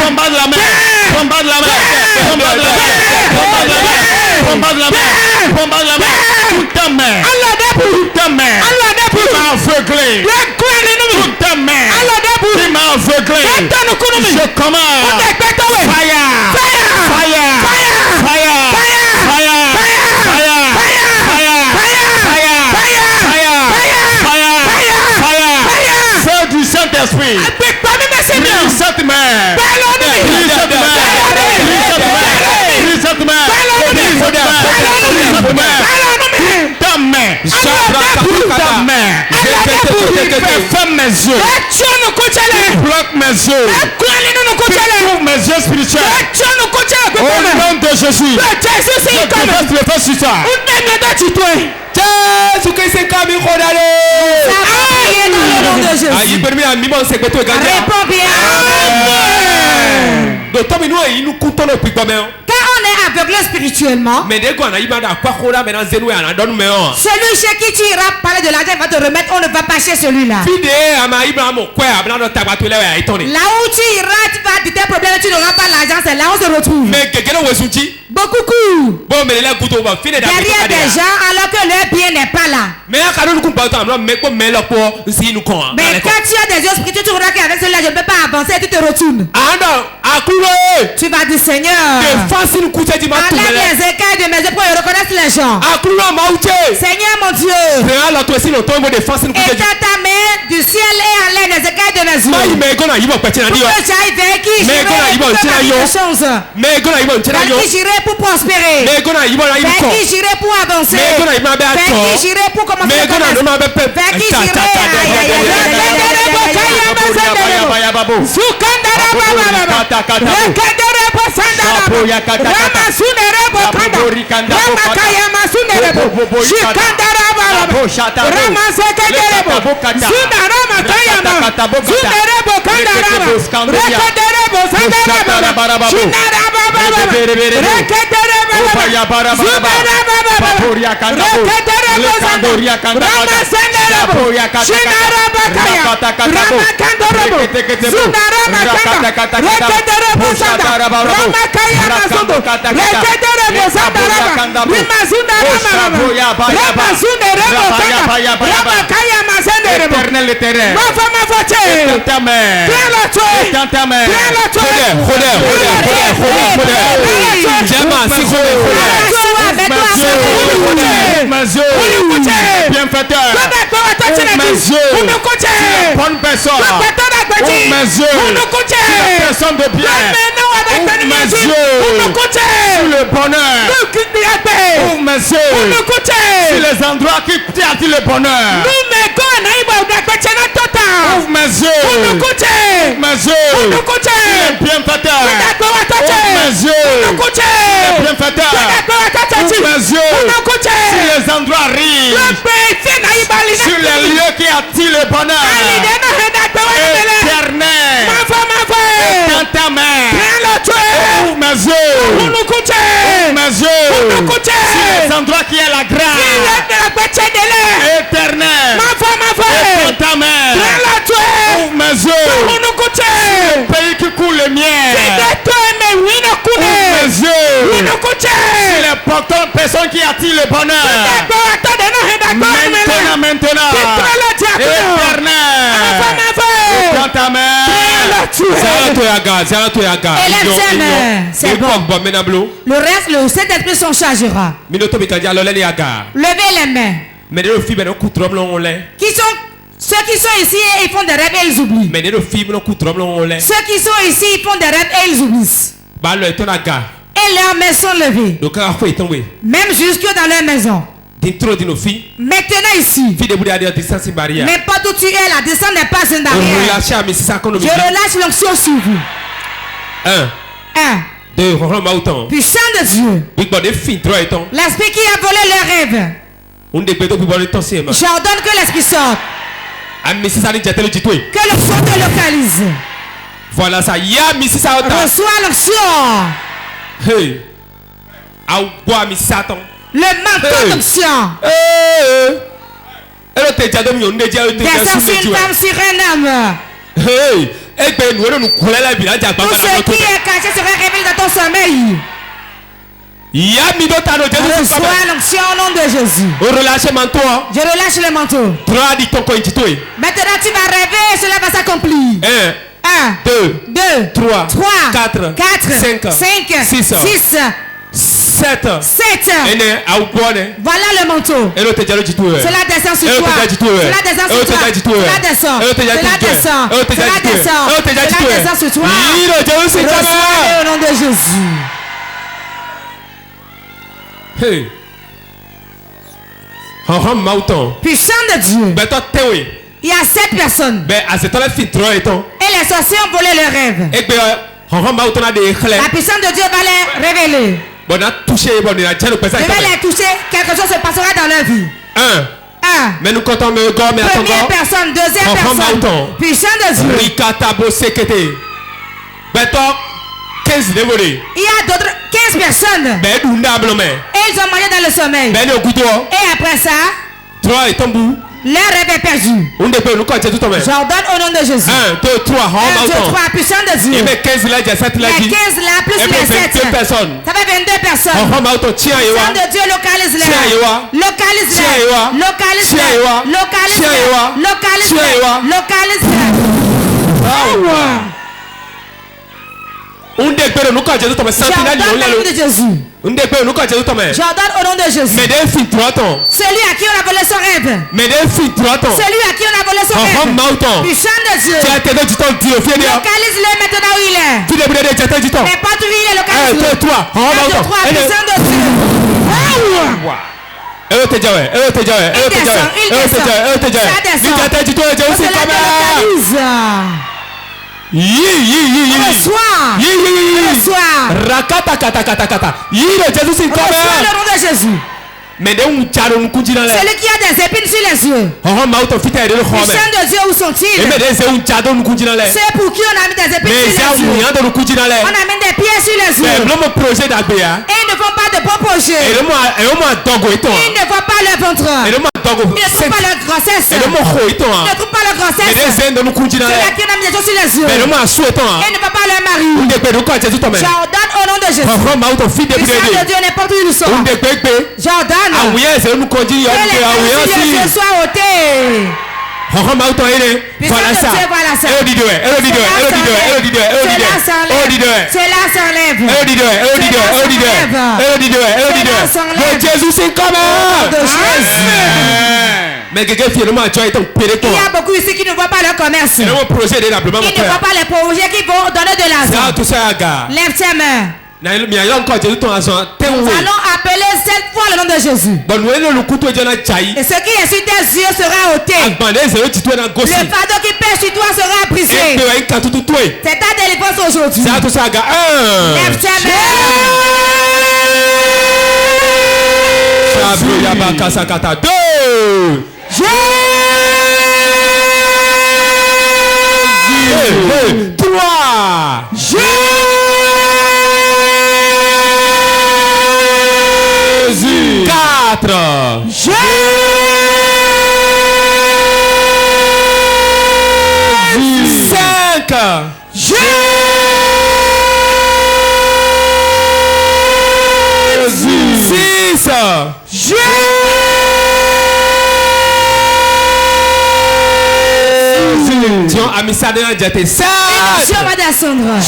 Speaker 5: Bomba de la main. Bomba de la main. Bomba de la main. Bomba de la main. Bomba de la main. Toute ta main. Toute ta main. Qui m'a aveuglé. Toute ta main. Qui m'a aveuglé. Je commande. Fire. Fire. Fire. Saint-Esprit, brise cette main, brise cette main, brise cette main, brise cette main, ta main, ta main, ferme mes yeux, bloque mes yeux, ouvre mes yeux spirituels, au nom de Jésus, je confesse le feu sur toi.
Speaker 2: Jésus Christ est comme une condamné.
Speaker 4: Réponds bien. Quand on est aveuglé spirituellement, celui chez qui tu iras parler de l'argent va te remettre, on ne va pas chez celui-là. Là où tu iras, tu vas dire tes problèmes, tu n'auras pas l'argent, c'est là où on se retrouve. Beaucoup courent derrière des gens alors que leur bien n'est pas là. Mais quand tu as des yeux spirituels, tu verras qu'avec celui-là je ne peux pas avancer et tu te retournes. Tu vas dire Seigneur, enlève les écailles de mes yeux pour reconnaître les gens. Seigneur mon Dieu, étends ta main du ciel et enlève les écailles de mes yeux. Pour que j'aille vers qui j'irai pour faire des choses. Vers qui j'irai pour prospérer. Vers qui j'irai pour avancer. Vers qui j'irai pour commencer à commerce. Vers qui j'irai. Bienfaiteur, bonne personne, personne de bien, mes yeux, sur le bonheur, mes yeux, sur les endroits qui t'attirent le bonheur, ouvre mes yeux, mes yeux, bienfaiteur, mes yeux, bienfaiteur, mes yeux, sur les endroits riches, sur les lieux qui attirent le bonheur, éternel, dans ta main, ouvre mes yeux, mes yeux, sur les endroits qui est la grâce, éternel, dans ta main,
Speaker 5: yeux. Le pays qui coule le miel. Mes yeux. C'est l'important personne qui attire le bonheur. Maintenant. Éternel. Prends ta main.
Speaker 4: C'est bon. Le reste, le Saint-Esprit s'en chargera. Levez les mains. Qui sont ceux qui sont ici et ils font des rêves et ils oublient. Ceux qui sont ici ils font des rêves et ils oublient. Et leurs mains sont levées. Même jusque dans leur maison. Maintenant ici. N'importe où tu es, la distance n'est pas une barrière. Je relâche l'onction sur vous. 1. 2. Puissant de Dieu. L'esprit qui a volé leurs rêves. J'ordonne que l'esprit sorte. Que le son te localise.
Speaker 2: Voilà ça.
Speaker 4: Reçois l'onction.
Speaker 2: Hey.
Speaker 4: Le manteau d'onction. Descends sur une femme, sur un homme. Tout ce qui est caché sera révélé dans ton sommeil. Reçois l'onction au nom de Jésus. Je relâche le manteau. Maintenant tu vas rêver et cela va s'accomplir. 1, 2, 3, 4, 5, 6, 7. Voilà le manteau. Cela descend sur toi. Cela descend sur toi. Cela descend. Cela descend. Cela descend. Cela descend sur toi. Reçois-le au nom de Jésus.
Speaker 2: Hey.
Speaker 4: Puissant de Dieu. Il y a 7 personnes. Et les sorciers ont volé leurs rêves. La puissance de Dieu va les révéler. Je vais les toucher. Quelque chose se passera dans leur vie. 1. Première personne. Deuxième personne. Puissant de Dieu. Il y a d'autres 15 personnes. Et ils ont mangé dans le sommeil. Et après ça, leur rêve est perdu. J'ordonne au nom de Jésus. 1, 2, 3. 1, 2, 3. Puissant de Dieu. Les 15 là, plus les 7. Ça fait 22 personnes. Puissant de Dieu, localise-les. Localise-les. Localise-les. Localise-les. Localise-les. Localise-les. J'ordonne au nom de Jésus. J'ordonne au nom de Jésus. Celui à qui on a volé son rêve. Celui à qui on a volé son rêve. Puissant de Dieu. Localise-le maintenant où il est. N'importe où il est, localise-le. 1, 2, 3. Puissant de Dieu. Reçois.
Speaker 2: Rakata kata kata kata.
Speaker 4: Reçois le nom de Jésus. Celui qui a des épines sur les yeux. Puissant de Dieu, où sont-ils? Ceux pour qui on a mis des épines sur les yeux. On a mis des pieds sur les yeux. Et ils ne font pas de bons projets. Ils ne voient pas leur ventre. Ils ne trouvent pas leur grossesse. Ils ne trouvent pas leur grossesse. Ceux qui on a mis des choses sur les yeux. Et ils ne voient pas leur mari. J'ordonne au nom de Jésus. Puissant de Dieu, n'importe où ils sont. J'ordonne. Que les yeux soient ôtés. Voilà ça. Cela s'enlève.
Speaker 2: Jésus c'est comme mais quelqu'un finalement il y a
Speaker 4: beaucoup ici qui ne voient pas leur commerce. Ils ne voient pas les projets qui vont donner de l'argent. Lève tes mains. Nous allons appeler 7 fois le nom de Jésus. Et ce qui est sur tes yeux sera ôté. Le fardeau qui pèse sur toi sera brisé. C'est ta délivrance aujourd'hui. Lève tes
Speaker 2: Jésus. 4. Jésus. 5. Jésus. Six. Jésus. Tiens, amisa de la jate. Sept.
Speaker 4: va descendre.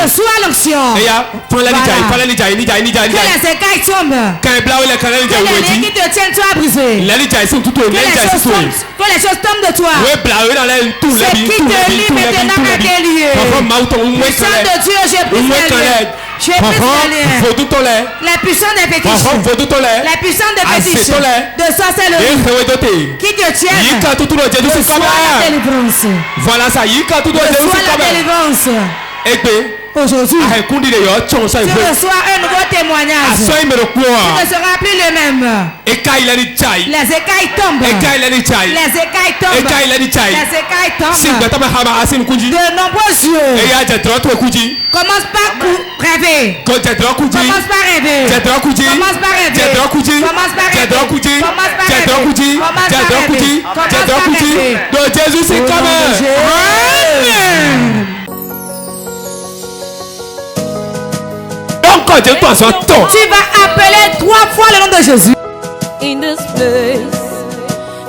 Speaker 4: Reçois l'onction. Que les écailles tombent. Que les liens qui te tiennent, toi brisé. Que les choses tombent de toi. Ce qui te lie maintenant est délié. Puissant de Dieu, j'ai pris les liens. J'ai pris les liens. La puissance des pétitions. La puissance des pétitions. De sorcellerie. Qui te tiennent. Reçois la délivrance.
Speaker 2: Voilà ça.
Speaker 4: Reçois la délivrance. Aujourd'hui, tu reçois un nouveau témoignage. Tu ne seras plus le même. Les écailles tombent. Les écailles tombent. De nombreux yeux. Commence par rêver. Commence par rêver. Commence par rêver. Commence par rêver.
Speaker 2: Donc Jésus c'est comme
Speaker 4: tu vas appeler 3 fois le nom de Jésus.
Speaker 6: In this place,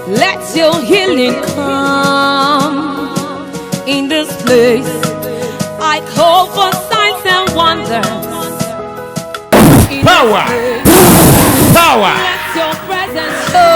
Speaker 6: let your healing come. In this place, I call for signs and wonders.
Speaker 2: Power.
Speaker 6: Let your presence show.